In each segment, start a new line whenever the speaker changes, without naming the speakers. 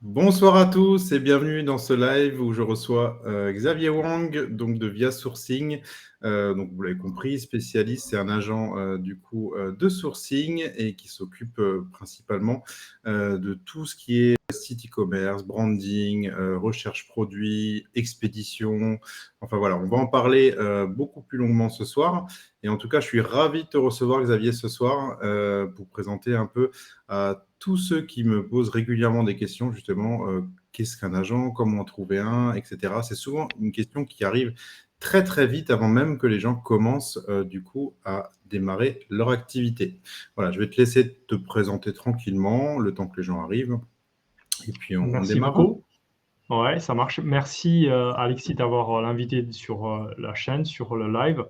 Bonsoir à tous et bienvenue dans ce live où je reçois Xavier Wang donc de Via Sourcing. Donc vous l'avez compris, spécialiste, c'est un agent de sourcing et qui s'occupe principalement de tout ce qui est site e-commerce, branding, recherche produit, expédition. Enfin voilà, on va en parler beaucoup plus longuement ce soir. Et en tout cas, je suis ravi de te recevoir Xavier ce soir pour présenter un peu à tous ceux qui me posent régulièrement des questions, justement, qu'est-ce qu'un agent, comment en trouver un, etc. C'est souvent une question qui arrive très très vite avant même que les gens commencent du coup à démarrer leur activité. Voilà, je vais te laisser te présenter tranquillement le temps que les gens arrivent et puis on
Merci
démarre.
beaucoup. Ouais, ça marche. Merci Alexis d'avoir l'invité sur la chaîne, sur le live.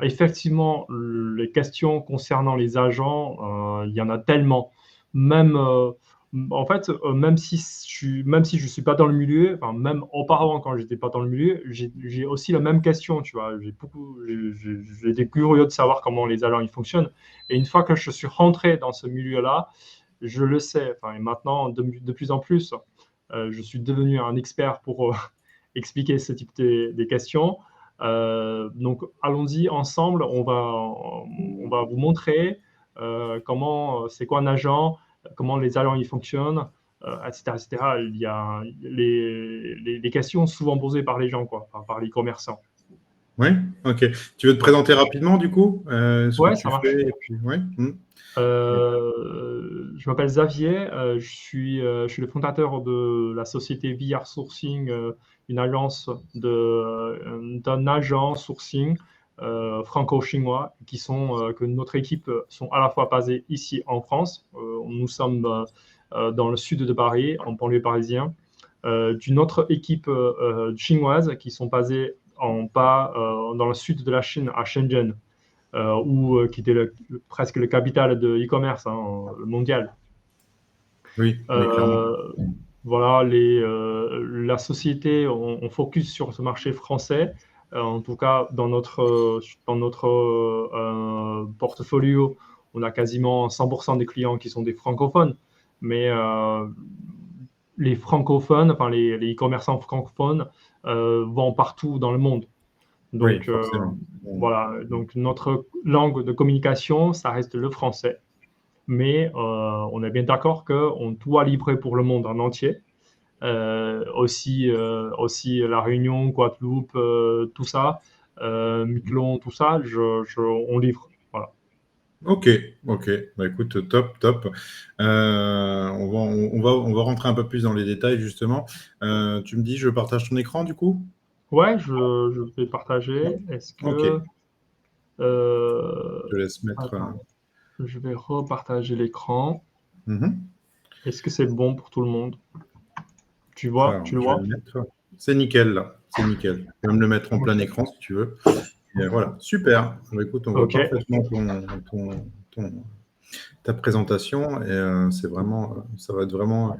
Effectivement, les questions concernant les agents, il y en a tellement. Même, en fait, même si je suis pas dans le milieu, enfin, même auparavant quand j'étais pas dans le milieu, j'ai aussi la même question, tu vois. J'ai été curieux de savoir comment les agents ils fonctionnent. Et une fois que je suis rentré dans ce milieu-là, je le sais. Enfin, et maintenant, de plus en plus, je suis devenu un expert pour expliquer ce type des questions. Donc, allons-y ensemble. On va vous montrer c'est quoi un agent, comment les agents ils fonctionnent, etc., etc. Il y a les questions souvent posées par les gens, quoi, par les commerçants.
Oui, ok. Tu veux te présenter rapidement du coup ce que
Ouais, ça
tu fais
marche.
et puis, ouais.
Je m'appelle Xavier, je suis le fondateur de la société VR Sourcing, une agence d'un agent sourcing franco-chinois que notre équipe sont à la fois basées ici en France, nous sommes dans le sud de Paris, en banlieue parisien, d'une autre équipe chinoise qui sont basées dans le sud de la Chine, à Shenzhen qui était presque le capital de e-commerce mondial.
Oui, oui, clairement.
Euh, voilà, la société, on focus sur ce marché français. En tout cas, dans notre portfolio, on a quasiment 100% des clients qui sont des francophones. Mais les francophones, enfin les e-commerçants francophones, vont partout dans le monde.
Oui,
Donc
forcément.
voilà, donc notre langue de communication, ça reste le français. Mais on est bien d'accord qu'on doit livrer pour le monde en entier. Aussi La Réunion, Guadeloupe, tout ça, Miquelon, tout ça, on livre. Voilà.
Ok, ok. Bah, écoute, top, top. On va rentrer un peu plus dans les détails, justement. Tu me dis, je partage ton écran, du coup?
Ouais, je vais partager. Est-ce
Ok,
que...
je te laisse mettre.
Attends, je vais repartager l'écran.
Mhm.
Est-ce que c'est bon pour tout le monde? Tu vois,
Alors,
tu le
je vais
vois?
le mettre. C'est nickel, là. C'est nickel. Tu peux même le mettre en plein
Ok.
écran, si tu veux. Et voilà, super. Bah, écoute, on voit
Ok.
parfaitement ta présentation. Et ça va être vraiment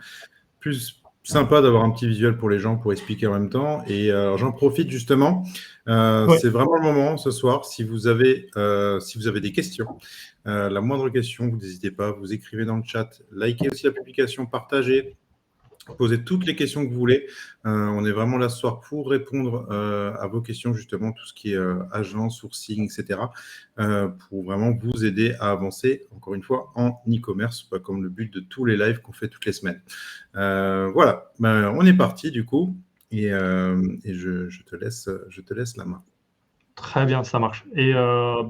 plus sympa d'avoir un petit visuel pour les gens pour expliquer en même temps. Et alors, j'en profite justement.
Oui.
C'est vraiment le moment ce soir. Si vous avez des questions, la moindre question, vous n'hésitez pas, vous écrivez dans le chat, likez aussi la publication, partagez. Posez toutes les questions que vous voulez. On est vraiment là ce soir pour répondre à vos questions, justement, tout ce qui est agent, sourcing, etc., pour vraiment vous aider à avancer, encore une fois, en e-commerce, pas comme le but de tous les lives qu'on fait toutes les semaines. Voilà, ben, on est parti du coup, et je te laisse la main.
Très bien, ça marche. Et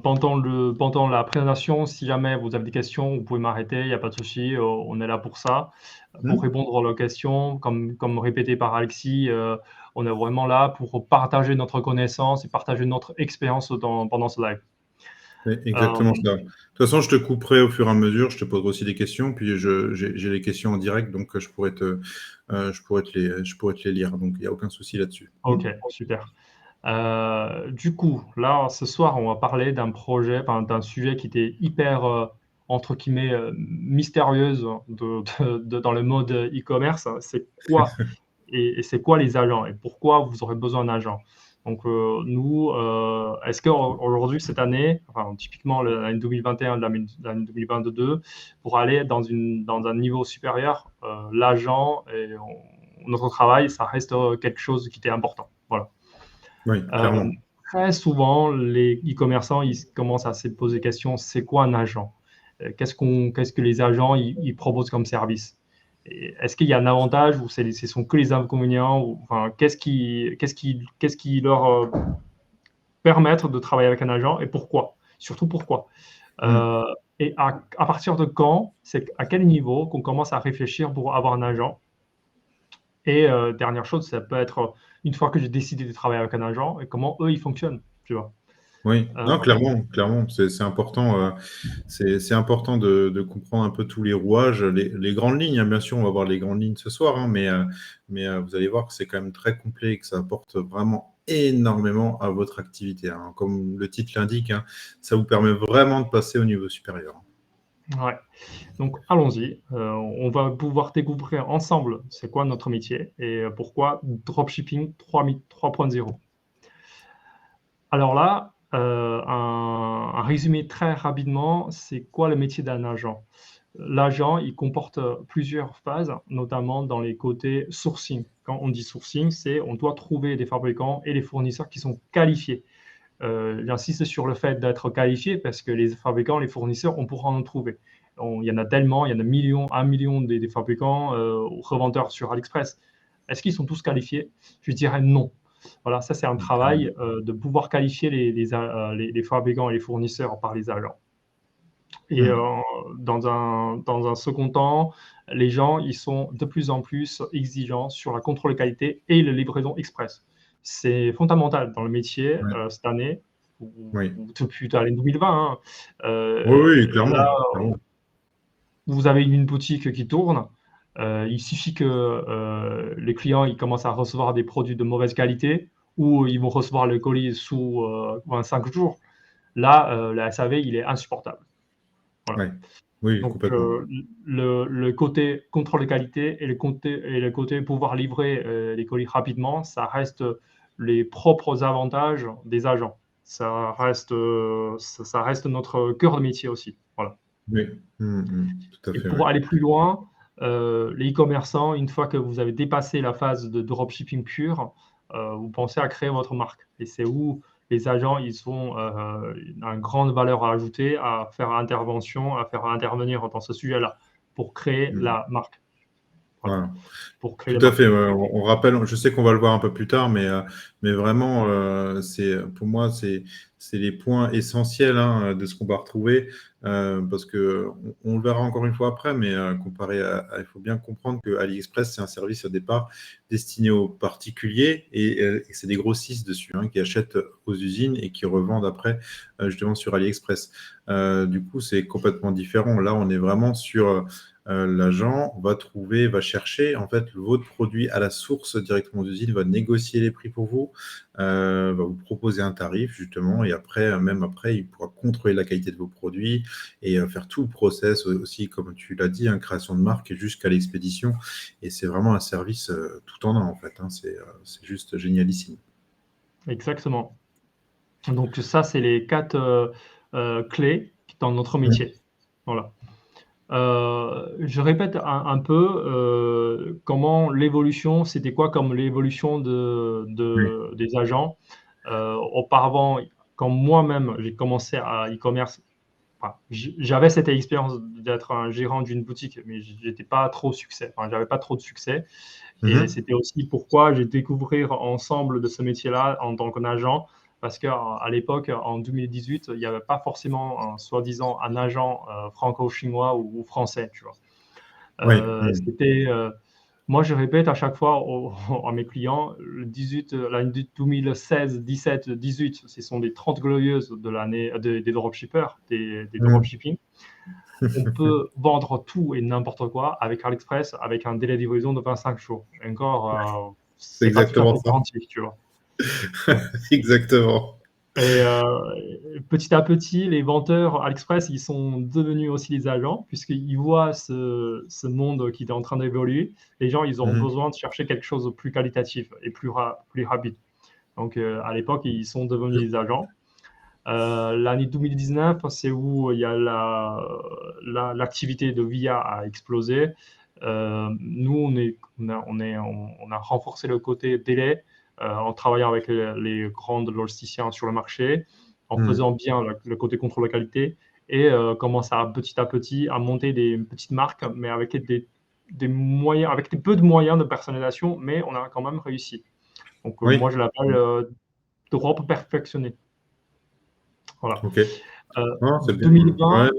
pendant la présentation, si jamais vous avez des questions, vous pouvez m'arrêter, il n'y a pas de souci, on est là pour ça, pour
Hmm.
répondre aux questions. Comme répété par Alexis, on est vraiment là pour partager notre connaissance et partager notre expérience pendant ce live.
C'est exactement
Euh,
ça. De toute façon, je te couperai au fur et à mesure, je te poserai aussi des questions, puis j'ai les questions en direct, donc je pourrais te les lire, donc il n'y a aucun souci là-dessus. Hmm.
ok, super. Du coup, là, ce soir, on va parler d'un projet, enfin, d'un sujet qui était hyper, entre guillemets, mystérieuse dans le mode e-commerce. C'est quoi et c'est quoi les agents et pourquoi vous aurez besoin d'agents? Donc, nous, est-ce qu'aujourd'hui, cette année, enfin, typiquement l'année 2021, l'année 2022, pour aller dans un niveau supérieur, l'agent et notre travail, ça reste quelque chose qui était important. Voilà.
Oui,
Euh,
clairement.
Très souvent, les e-commerçants, ils commencent à se poser des questions, c'est quoi un agent? Qu'est-ce que les agents ils proposent comme service? Est-ce qu'il y a un avantage ou ce sont que les inconvénients ou, enfin, qu'est-ce qui leur permettre de travailler avec un agent et pourquoi? Surtout pourquoi?
Mm.
Euh, et à partir de quand, c'est à quel niveau qu'on commence à réfléchir pour avoir un agent? Et dernière chose, ça peut être une fois que j'ai décidé de travailler avec un agent et comment eux ils fonctionnent, tu vois.
Oui,
Euh,
non, clairement, clairement, c'est important, c'est important de comprendre un peu tous les rouages, les grandes lignes, hein, bien sûr, on va voir les grandes lignes ce soir, hein, mais vous allez voir que c'est quand même très complet et que ça apporte vraiment énormément à votre activité, hein. Comme le titre l'indique, hein, ça vous permet vraiment de passer au niveau supérieur.
ouais. Donc allons-y, on va pouvoir découvrir ensemble c'est quoi notre métier et pourquoi dropshipping 3.0. Alors là, un résumé très rapidement, c'est quoi le métier d'un agent? L'agent, il comporte plusieurs phases, notamment dans les côtés sourcing. Quand on dit sourcing, c'est on doit trouver des fabricants et des fournisseurs qui sont qualifiés. J'insiste sur le fait d'être qualifié parce que les fabricants, les fournisseurs, on pourra en trouver. Il y en a tellement, il y en a millions, 1 million des fabricants, revendeurs sur AliExpress. Est-ce qu'ils sont tous qualifiés? Je dirais non. Voilà, ça c'est un
Clairement.
travail de pouvoir qualifier les fabricants et les fournisseurs par les agents. Et
Mm.
dans un second temps, les gens ils sont de plus en plus exigeants sur la contrôle de qualité et la livraison express. C'est fondamental dans le métier
Ouais.
cette année,
Oui,
ou depuis l'année 2020. Hein.
oui, oui,
Là,
clairement, clairement.
vous avez une boutique qui tourne. Il suffit que les clients ils commencent à recevoir des produits de mauvaise qualité ou ils vont recevoir le colis sous 25 jours. Là, la SAV, il est insupportable. Voilà.
Ouais. Oui,
Donc,
complètement.
le côté contrôle de qualité et le côté pouvoir livrer les colis rapidement, ça reste les propres avantages des agents. Ça reste notre cœur de métier aussi. Voilà.
Oui, mm, mm, tout à
Et
fait, oui.
pour aller plus loin, les e-commerçants, une fois que vous avez dépassé la phase de dropshipping pur, vous pensez à créer votre marque. Et c'est où les agents, ils ont une grande valeur à ajouter, à faire intervention, à faire intervenir dans ce sujet-là pour créer
Mm.
la marque. Voilà.
Voilà.
Pour créer
Tout
les
à
marques.
fait. Ouais. On rappelle, je sais qu'on va le voir un peu plus tard, mais vraiment, pour moi, c'est les points essentiels, hein, de ce qu'on va retrouver, parce que on le verra encore une fois après, mais comparé il faut bien comprendre que AliExpress, c'est un service au départ destiné aux particuliers et c'est des grossistes dessus, hein, qui achètent aux usines et qui revendent après justement sur AliExpress. Du coup, c'est complètement différent. Là, on est vraiment sur l'agent va trouver, va chercher en fait votre produit à la source directement aux usines, va négocier les prix pour vous, va vous proposer un tarif justement, et après, même après, il pourra contrôler la qualité de vos produits et faire tout le process aussi, comme tu l'as dit, hein, création de marque jusqu'à l'expédition. Et c'est vraiment un service tout en un en fait, hein. C'est juste génialissime.
Exactement. Donc ça, c'est les 4 clés dans notre
Mm.
métier. Voilà. Je répète un peu comment l'évolution, c'était quoi comme l'évolution
Oui.
des agents. Auparavant, quand moi-même j'ai commencé à e-commerce, enfin, j'avais cette expérience d'être un gérant d'une boutique, mais j'étais pas trop succès. Enfin, j'avais pas trop de succès. Et
Mhm.
c'était aussi pourquoi j'ai découvert ensemble de ce métier-là en tant qu'agent, parce qu'à l'époque, en 2018, il n'y avait pas forcément, soi-disant, un agent franco-chinois ou français, tu vois.
Oui. Mm.
C'était, moi, je répète à chaque fois à mes clients, le 18, l'année 2016, 17, 18, ce sont les 30 glorieuses de l'année des dropshippers, des
Mm.
dropshipping. On peut vendre tout et n'importe quoi avec AliExpress avec un délai de livraison de 25 jours. Encore,
C'est
c'est pas tout à
exactement
fait
ça.
garanti, tu vois.
Exactement.
Et petit à petit, les vendeurs AliExpress, ils sont devenus aussi les agents puisqu'ils voient ce monde qui est en train d'évoluer. Les gens, ils auront
Mhm.
besoin de chercher quelque chose de plus qualitatif et plus rapide. Donc, à l'époque, ils sont devenus des agents. L'année 2019, c'est où il y a l'activité de VIA a explosé. Nous, on a renforcé le côté délai en travaillant avec les grands logisticiens sur le marché, en faisant bien le côté contrôle de qualité et commence à petit à monter des petites marques, mais avec des moyens, avec des peu de moyens de personnalisation, mais on a quand même réussi. Donc, moi,
Oui,
je l'appelle d'Europe perfectionnée. Voilà.
ok. Non, c'est bien. Ouais,
2020,
non,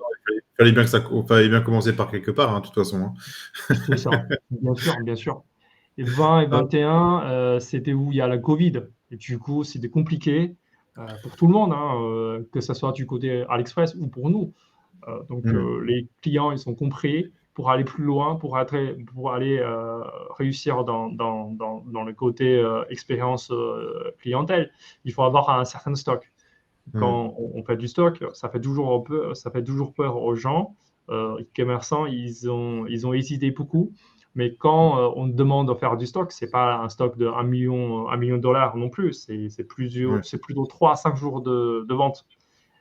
fallait bien que fallait bien commencer par quelque part, hein, de toute façon. Hein.
c'est ça, bien sûr, bien sûr. Et 20 et 21, c'était où il y a la Covid. Et du coup, c'était compliqué pour tout le monde, hein, que ce soit du côté AliExpress ou pour nous. Donc,
Mm.
les clients, ils sont compris pour aller plus loin, pour aller réussir dans le côté expérience clientèle. Il faut avoir un certain stock.
Mm.
Quand on fait du stock, ça fait toujours peur aux gens. Les commerçants, ils ont hésité beaucoup. Mais quand on demande de faire du stock, c'est pas un stock de 1 million de dollars non plus.
Ouais.
C'est plutôt 3 à 5 jours de vente.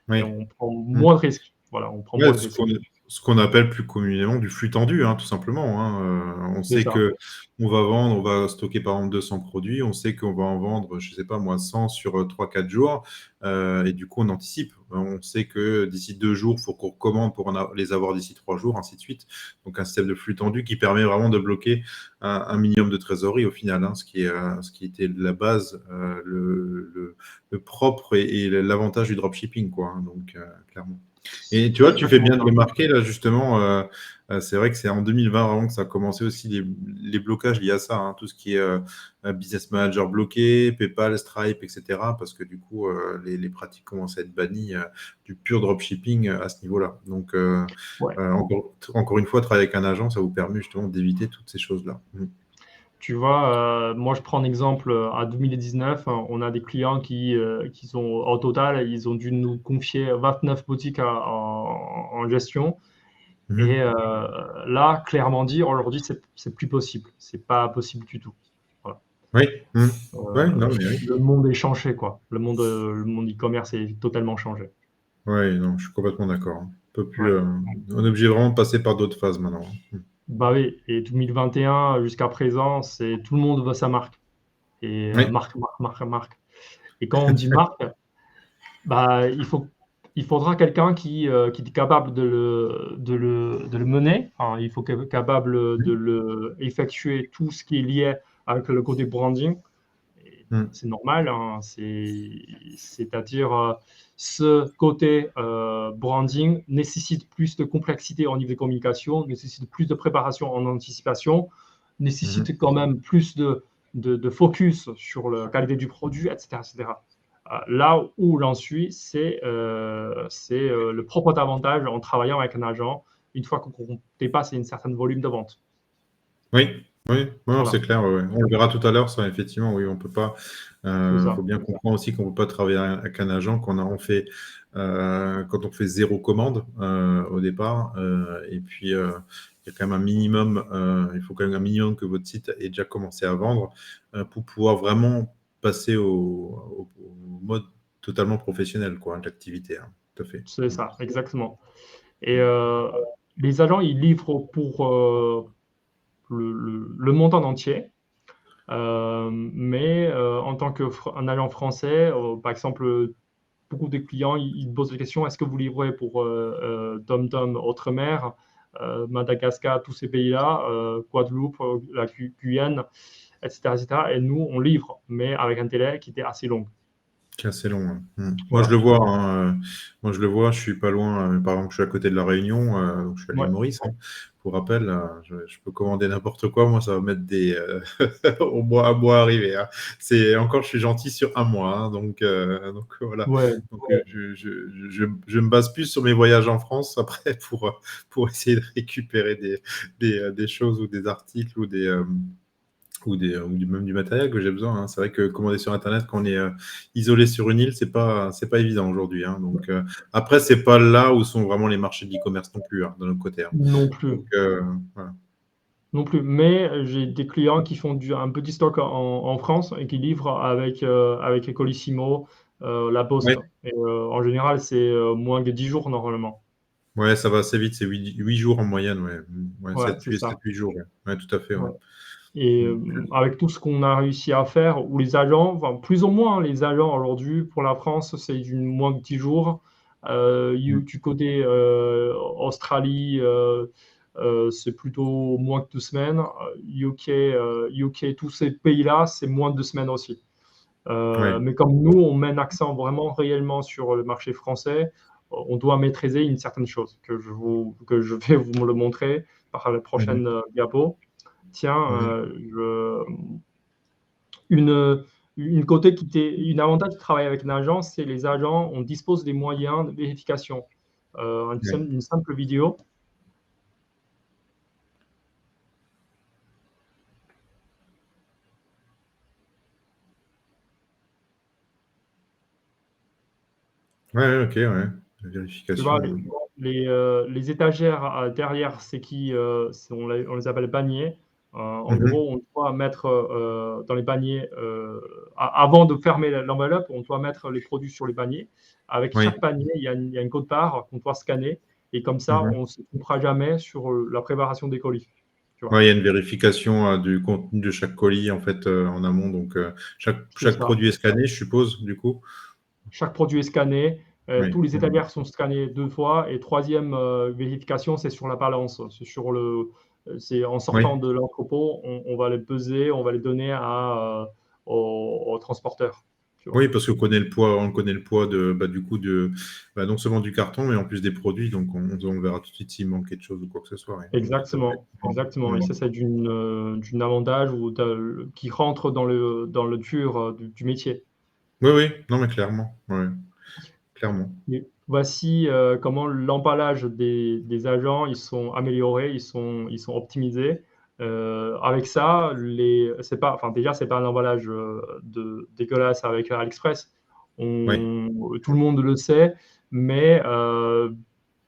Et
Oui.
on prend
Mm.
moins de risques. Voilà, on prend
Ouais,
moins de risques.
ce qu'on appelle plus communément du flux tendu, hein, tout simplement. Hein. On
C'est
sait
ça.
que on va stocker par exemple 200 produits, on sait qu'on va en vendre, je sais pas moi, 100 sur 3-4 jours, et du coup on anticipe. On sait que d'ici 2 jours, il faut qu'on recommande pour les avoir d'ici 3 jours, ainsi de suite. Donc un système de flux tendu qui permet vraiment de bloquer un minimum de trésorerie au final, hein, ce qui était la base, le propre et l'avantage du dropshipping, quoi. Hein. Donc clairement. Et tu
C'est
vois, tu fais
exactement
bien de
ça.
le marquer là justement. C'est vrai que c'est en 2020 vraiment que ça a commencé aussi les blocages liés à ça, hein, tout ce qui est business manager bloqué, PayPal, Stripe, etc. Parce que du coup, les pratiques commencent à être bannies du pur dropshipping à ce niveau-là. Donc,
Ouais.
encore une fois, travailler avec un agent, ça vous permet justement d'éviter toutes ces choses-là. Mm.
Tu vois, moi, je prends un exemple à 2019, hein, on a des clients qui sont au total, ils ont dû nous confier 29 boutiques en gestion. Et
Mhm.
là, clairement dit, aujourd'hui, c'est plus possible. C'est pas possible du tout. Voilà.
Oui. Mm. Ouais, non,
Euh,
mais oui.
le monde est changé, quoi. Le monde e-commerce est totalement changé.
Ouais, non, je suis complètement d'accord.
Ouais.
On est obligé vraiment de passer par d'autres phases maintenant. Hein.
Bah oui, et 2021 jusqu'à présent, c'est tout le monde veut sa marque. Et
Oui.
marque, marque, marque, marque. Et quand on dit marque, bah, il faudra quelqu'un qui est capable de le mener. Enfin, il faut capable de le effectuer tout ce qui est lié avec le côté branding. Et
Mm.
c'est normal, hein, c'est-à-dire ce côté branding nécessite plus de complexité au niveau de communication, nécessite plus de préparation en anticipation,
Mhm.
nécessite quand même plus de focus sur la qualité du produit, etc., etc. Là où j'en suis, c'est le propre avantage en travaillant avec un agent une fois qu'on dépasse un certain volume de vente.
Oui, oui, non, c'est
Voilà,
clair. Ouais, ouais. On le verra tout à l'heure, ça, effectivement. Oui, on peut pas.
c'est
Il
ça.
faut bien comprendre aussi qu'on ne peut pas travailler avec un agent quand on fait zéro commande au départ. Et puis, il y a quand même un minimum. Il faut quand même un minimum que votre site ait déjà commencé à vendre pour pouvoir vraiment passer au mode totalement professionnel, quoi, de l'activité. Hein. Tout à fait.
C'est ça, exactement. Et les agents, ils livrent pour le montant entier. Mais en tant qu'un agent français, par exemple, beaucoup de clients, ils posent la question, est-ce que vous livrez pour TomTom, Outre-mer, Madagascar, tous ces pays-là, Guadeloupe, la Guyane, etc., etc. Et nous, on livre, mais avec un délai qui était assez long.
C'est assez long. Hein. Mm. Moi, je
Voilà.
le vois. Hein, moi, je le vois. Je suis pas loin. Par exemple, je suis à côté de la Réunion. Donc, je suis à l'île
Ouais.
Maurice. Hein. Pour rappel, je peux commander n'importe quoi. Moi, ça va mettre au mois arrivé. Hein. C'est encore, je suis gentil sur un mois. Hein. Donc voilà.
Ouais.
Donc, je me base plus sur mes voyages en France après pour essayer de récupérer des choses ou des articles ou même du matériel que j'ai besoin. Hein. C'est vrai que commander sur Internet quand on est isolé sur une île, c'est pas évident aujourd'hui. Hein. Donc après, c'est pas là où sont vraiment les marchés de l'e-commerce non plus, hein, de notre côté. Hein.
Non
Donc
plus.
voilà.
non plus. Mais j'ai des clients qui font un petit stock en France et qui livrent avec Colissimo, La Poste.
Ouais.
Et en général, c'est moins de 10 jours normalement.
Ouais, ça va assez vite, c'est 8 jours en moyenne, ouais. Ouais,
Ouais,
7,
c'est ça.
8 jours, ouais. Ouais, tout à fait, ouais.
Ouais. Et
Mm.
avec tout ce qu'on a réussi à faire, où les agents, enfin, plus ou moins, hein, les agents aujourd'hui pour la France, c'est moins de 10 jours.
Mm.
Du côté Australie, c'est plutôt moins que 2 semaines. UK, tous ces pays-là, c'est moins de 2 semaines aussi.
Ouais.
Mais comme nous, on met l'accent vraiment réellement sur le marché français, on doit maîtriser une certaine chose que je vais vous le montrer par la
Mhm.
prochaine diapo. Tiens,
Mhm.
une, une avantage de travailler avec une agence, c'est les agents, on dispose des moyens de vérification.
Ouais.
Une simple vidéo.
Ouais, ok, ouais. La
Tu vois,
vérification.
les étagères derrière, on les appelle paniers. En
Mhm.
gros, on doit mettre dans les paniers, avant de fermer l'enveloppe, on doit mettre les produits sur les paniers. Avec
Oui.
chaque panier, il y a une quote-part qu'on doit scanner. Et comme ça,
Mhm.
on ne se trompera jamais sur la préparation des colis. Tu vois.
Ouais, il y a une vérification du contenu de chaque colis en fait en amont. Donc
C'est
chaque
ça.
produit est scanné, je suppose, du coup.
Chaque produit est scanné.
Oui.
Tous les
Mhm.
étagères sont scannés 2 fois. Et troisième vérification, c'est sur la balance. C'est en
Oui.
sortant de l'entrepôt, on va les peser, on va les donner au transporteur. Tu vois.
Oui, parce qu'on connaît le poids, on connaît le poids de, bah, du coup de, bah, non seulement du carton, mais en plus des produits. Donc on verra tout de suite s'il manque quelque chose ou quoi que ce soit. Oui. Tout à fait.
Exactement, exactement. Et
Mhm.
ça, c'est d'une avantage qui rentre dans le dur du métier.
Oui, oui, non, mais clairement. Ouais, clairement.
Et voici comment l'emballage des agents ils sont améliorés, ils sont optimisés. Avec ça, c'est pas, enfin déjà c'est pas un emballage dégueulasse avec AliExpress.
Oui.
Tout le monde le sait, mais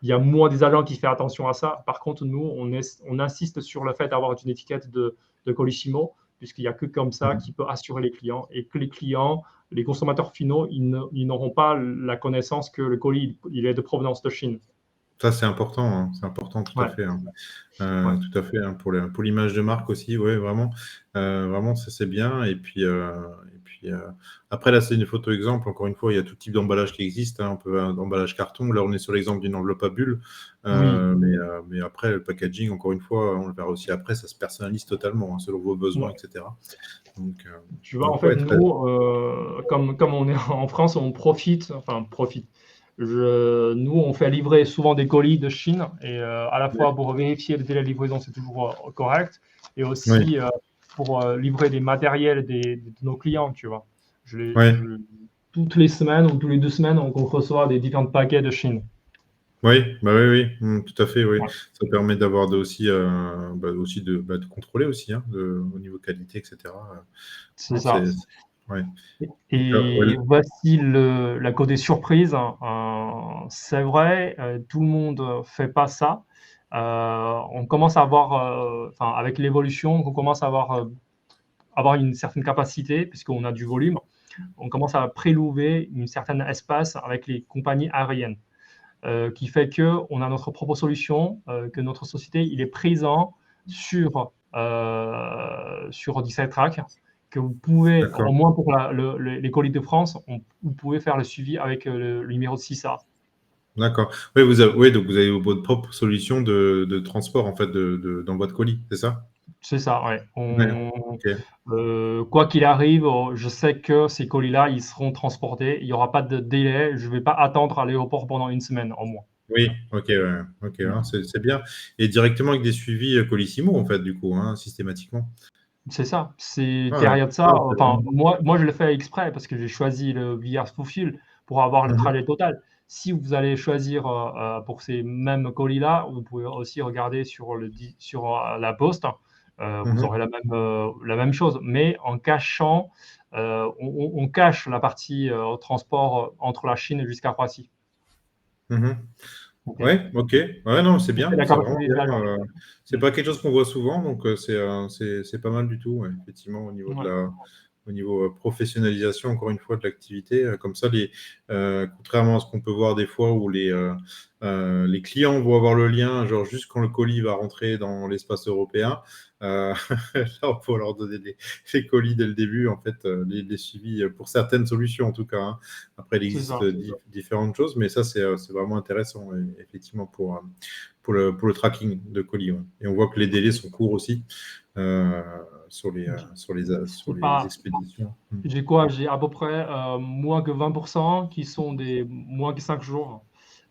il y a moins des agents qui font attention à ça. Par contre, nous, on insiste sur le fait d'avoir une étiquette de Colissimo, puisqu'il n'y a que comme ça qui
Mhm.
peut assurer les clients et que les clients, les consommateurs finaux, ils n'auront pas la connaissance que le colis il est de provenance de Chine.
Ça, c'est important tout à
Ouais,
fait, hein.
ouais.
Tout à fait, hein, pour l'image de marque aussi, ouais, vraiment, vraiment, ça c'est bien. Et puis après, là, c'est une photo exemple. Encore une fois, il y a tout type d'emballage qui existe, hein. On peut avoir un emballage carton. Là, on est sur l'exemple d'une enveloppe à bulles.
Oui,
Mais après, le packaging, encore une fois, on le verra aussi après, ça se personnalise totalement, hein, selon vos besoins,
ouais.
etc. Donc,
Tu vois, en fait,
ouais, très.
nous, comme on est en France, on profite, enfin, profite. Nous, on fait livrer souvent des colis de Chine, et à la
Ouais.
fois pour vérifier le délai de livraison, c'est toujours correct, et
Oui,
aussi pour livrer des matériels de nos clients, tu vois.
ouais.
Toutes les semaines ou tous les 2 semaines, on reçoit des différents paquets de Chine.
Oui, bah oui, oui, tout à fait, oui.
Ouais,
Ça permet d'avoir aussi, aussi de contrôler aussi, hein, au niveau qualité, etc.
c'est
Non,
ça.
ouais. Ouais,
Et voici la côté surprise. C'est vrai, tout le monde fait pas ça. On commence à avoir, enfin, avec l'évolution, on commence à avoir une certaine capacité, puisqu'on a du volume. On commence à prélever une certaine espace avec les compagnies aériennes, qui fait que on a notre propre solution, que notre société il est présent sur 17 Track, que vous pouvez, au
d'accord.
moins pour les colis de France, vous pouvez faire le suivi avec le numéro 6A.
D'accord. Oui, oui, donc vous avez votre propre solution de transport, en fait, d'envoi de colis, c'est ça?
C'est ça, ouais.
Ouais, ok.
Quoi qu'il arrive, je sais que ces colis-là, ils seront transportés. Il n'y aura pas de délai. Je ne vais pas attendre à l'aéroport pendant une semaine, au moins.
Oui, ok, ouais, ok, hein,
Ouais.
c'est bien. Et directement avec des suivis Colissimo, en fait, du coup, hein, systématiquement.
C'est ça. C'est
Ah, ouais.
derrière ça.
Ah, c'est
Enfin,
vraiment.
moi, je le fais exprès parce que j'ai choisi le VR Fulfill pour avoir le
Mhm,
trajet total. Si vous allez choisir pour ces mêmes colis-là, vous pouvez aussi regarder sur la poste. Vous
mhm,
aurez la même chose, mais en cachant, on cache la partie transport entre la Chine jusqu'à Roissy.
mhm.
OK.
Ouais, ok. Ouais, non, c'est
C'est
bien,
la
c'est vraiment
capacité des
bien.
agents.
C'est
Mm.
pas quelque chose qu'on voit souvent, donc c'est pas mal du tout, ouais, effectivement,
Ouais,
au niveau professionnalisation, encore une fois, de l'activité. Comme ça, contrairement à ce qu'on peut voir des fois où les clients vont avoir le lien, genre juste quand le colis va rentrer dans l'espace européen, là, on peut leur donner les colis dès le début, en fait, les suivis pour certaines solutions, en tout cas, hein. Après, il
c'est
existe
ça.
différentes choses, mais ça, c'est vraiment intéressant, effectivement, pour le tracking de colis, ouais. Et on voit que les délais sont courts aussi euh, sur
C'est
les
pas,
expéditions. Mm.
j'ai quoi? J'ai à peu près moins que 20% qui sont des moins que 5 jours.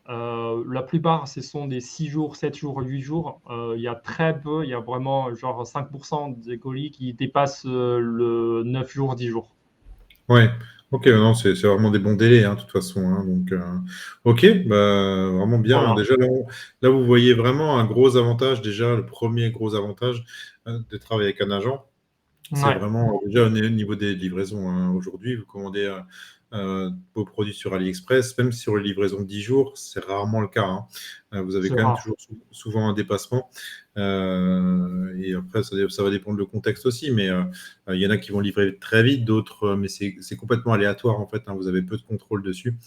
La plupart, ce sont des 6 jours, 7 jours, 8 jours. Il y a très peu, il y a vraiment genre 5% des colis qui dépassent le 9 jours, 10 jours.
Ouais, ok, non, c'est vraiment des bons délais, hein, de toute façon, hein, donc, ok, bah, vraiment bien.
Voilà.
Déjà, là, vous voyez vraiment un gros avantage. Déjà, le premier gros avantage de travailler avec un agent, c'est
Ouais,
vraiment déjà au niveau des livraisons, hein. Aujourd'hui, vous commandez vos produits sur AliExpress, même sur les livraisons de 10 jours, c'est rarement le cas, hein. Vous avez
c'est
quand même
rare.
toujours souvent un dépassement. Et après, ça va dépendre du contexte aussi, mais il y en a qui vont livrer très vite, d'autres, mais c'est complètement aléatoire en fait, hein. Vous avez peu de contrôle dessus.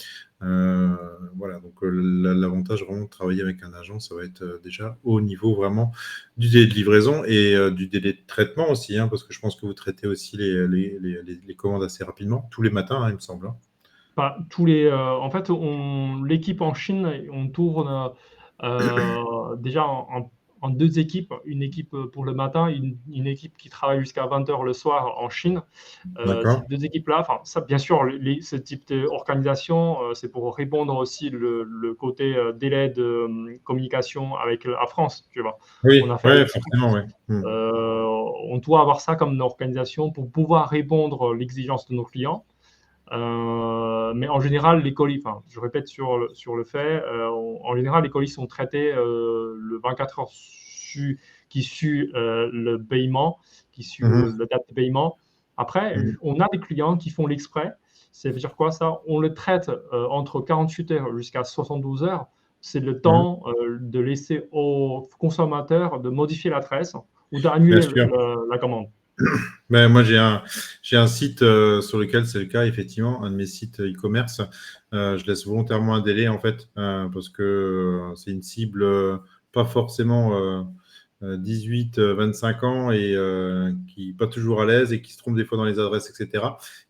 Euh, voilà, donc l'avantage vraiment de travailler avec un agent, ça va être déjà au niveau vraiment du délai de livraison et du délai de traitement aussi, hein, parce que je pense que vous traitez aussi les commandes assez rapidement, tous les matins, hein, il me semble, hein.
Enfin, en fait, l'équipe en Chine, on tourne déjà en deux équipes. Une équipe pour le matin, une équipe qui travaille jusqu'à 20 heures le soir en Chine. Ces
D'accord?
deux équipes-là, enfin, ça, bien sûr, ce type d'organisation, c'est pour répondre aussi le côté délai de communication avec la France, tu vois. On
Oui,
a fait
ouais,
avec ça.
forcément, oui.
On doit avoir ça comme une organisation pour pouvoir répondre aux exigences de nos clients. Mais en général, les colis, enfin, je répète sur le fait, en général, les colis sont traités le 24 heures qui suit le paiement, qui suit
Mhm,
la date de paiement. Après,
mhm,
on a des clients qui font l'exprès. Ça veut dire quoi ça? On le traite entre 48 heures jusqu'à 72 heures. C'est le
mhm.
temps de laisser au consommateur de modifier l'adresse ou
Bien
d'annuler
sûr.
la commande.
Ben, moi, j'ai un site sur lequel c'est le cas, effectivement, un de mes sites e-commerce. Je laisse volontairement un délai, en fait, parce que c'est une cible pas forcément 18, 25 ans et qui n'est pas toujours à l'aise et qui se trompe des fois dans les adresses, etc.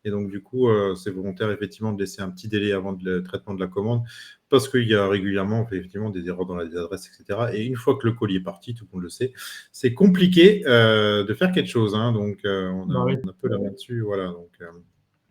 Et donc, du coup, c'est volontaire, effectivement, de laisser un petit délai avant le traitement de la commande parce qu'il y a régulièrement, effectivement, des erreurs dans les adresses, etc. Et une fois que le colis est parti, tout le monde le sait, c'est compliqué de faire quelque chose, hein. Donc,
Bah oui,
on a peu la main dessus. Voilà. Donc,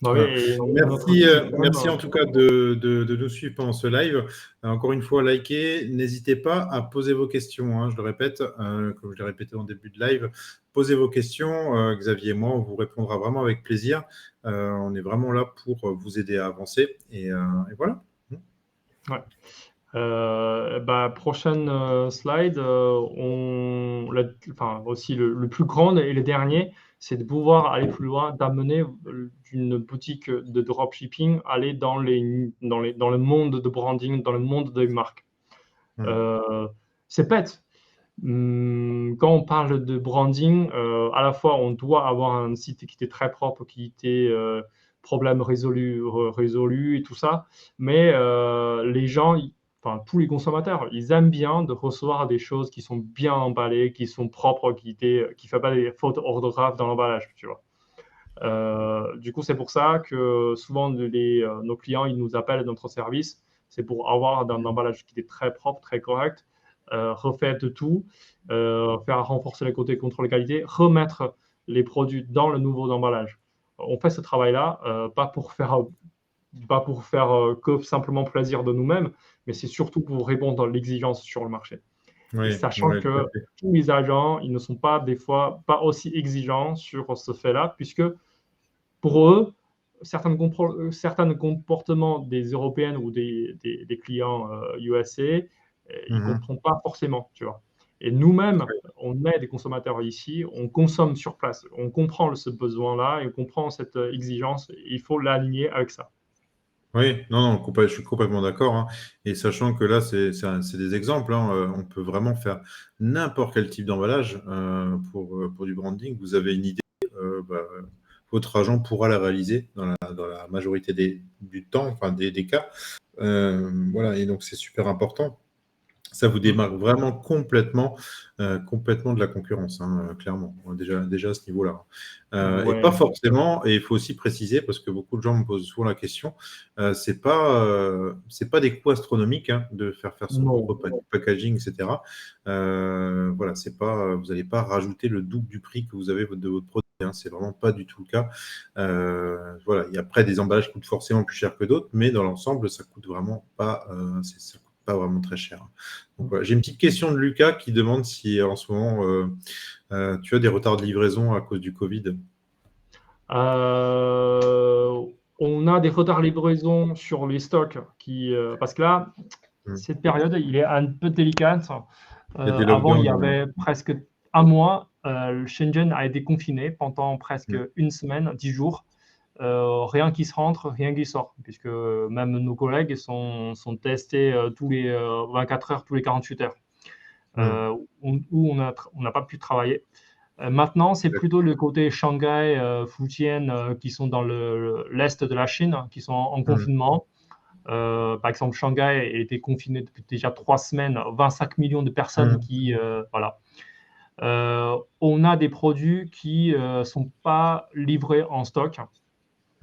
bah oui,
voilà.
et notre
Merci,
système.
merci en tout cas de nous suivre pendant ce live. Encore une fois, likez. N'hésitez pas à poser vos questions, hein, je le répète, comme je l'ai répété en début de live. Posez vos questions. Xavier et moi, on vous répondra vraiment avec plaisir. On est vraiment là pour vous aider à avancer. Et voilà.
Ouais. Bah, prochaine slide, enfin, aussi le plus grand et le dernier, c'est de pouvoir aller plus loin, d'amener d'une boutique de dropshipping, aller dans le monde de branding, dans le monde des marques.
Mm.
Euh, c'est bête. Quand on parle de branding, à la fois on doit avoir un site qui était très propre, qui était problème résolu et tout ça, mais les gens, enfin tous les consommateurs, ils aiment bien de recevoir des choses qui sont bien emballées, qui sont propres, qui fait pas des fautes orthographes dans l'emballage, tu vois. Du coup, c'est pour ça que souvent nos clients ils nous appellent à notre service, c'est pour avoir un emballage qui est très propre, très correct, refaire de tout, faire renforcer les côtés contrôle qualité, remettre les produits dans le nouveau emballage. On fait ce travail-là, pas pour faire que simplement plaisir de nous-mêmes, mais c'est surtout pour répondre à l'exigence sur le marché. Et
Oui,
sachant
oui, tout à
que
fait.
tous les agents, ils ne sont pas des fois pas aussi exigeants sur ce fait-là, puisque pour eux, certains comportements des Européennes ou des clients USA, ils ne
Mhm.
comprennent pas forcément, tu vois. Et nous-mêmes,
Oui.
on est des consommateurs ici, on consomme sur place, on comprend ce besoin-là et on comprend cette exigence, il faut l'aligner avec ça.
Oui, non, non, je suis complètement d'accord, hein. Et sachant que là, c'est des exemples, hein, on peut vraiment faire n'importe quel type d'emballage pour du branding. Vous avez une idée, bah, votre agent pourra la réaliser dans la majorité du temps, enfin des cas. Voilà, et donc c'est super important. Ça vous
Mm.
démarque vraiment complètement de la concurrence, hein, clairement, déjà à ce niveau-là. Et
Ouais,
pas forcément, et il faut aussi préciser, parce que beaucoup de gens me posent souvent la question, c'est pas des coûts astronomiques, hein, de faire son
non.
propre packaging, etc. Voilà, c'est pas, vous n'allez pas rajouter le double du prix que vous avez de votre produit, hein, c'est vraiment pas du tout le cas. Voilà, il y a après des emballages qui coûtent forcément plus cher que d'autres, mais dans l'ensemble, ça coûte vraiment pas, ça coûte pas vraiment très cher. Donc, voilà. J'ai une petite question de Lucas qui demande si en ce moment tu as des retards de livraison à cause du Covid.
Euh, on a des retards livraison sur les stocks parce que là,
Hmm.
cette période, il est un peu délicate.
Il y a des
Avant, il y
lockdowns.
avait presque un mois. Shenzhen a été confiné pendant presque
Hmm.
une semaine, 10 jours. Rien qui se rentre, rien qui sort, puisque même nos collègues sont testés tous les 24 heures, tous les 48 heures,
Hmm.
où on n'a pas pu travailler. Maintenant, c'est plutôt le côté Shanghai, Fujian, qui sont dans l'est de la Chine, qui sont en
Hmm.
confinement. Par exemple, Shanghai a été confiné depuis déjà 3 semaines, 25 millions de personnes
Hmm.
qui, voilà. On a des produits qui ne sont pas livrés en stock.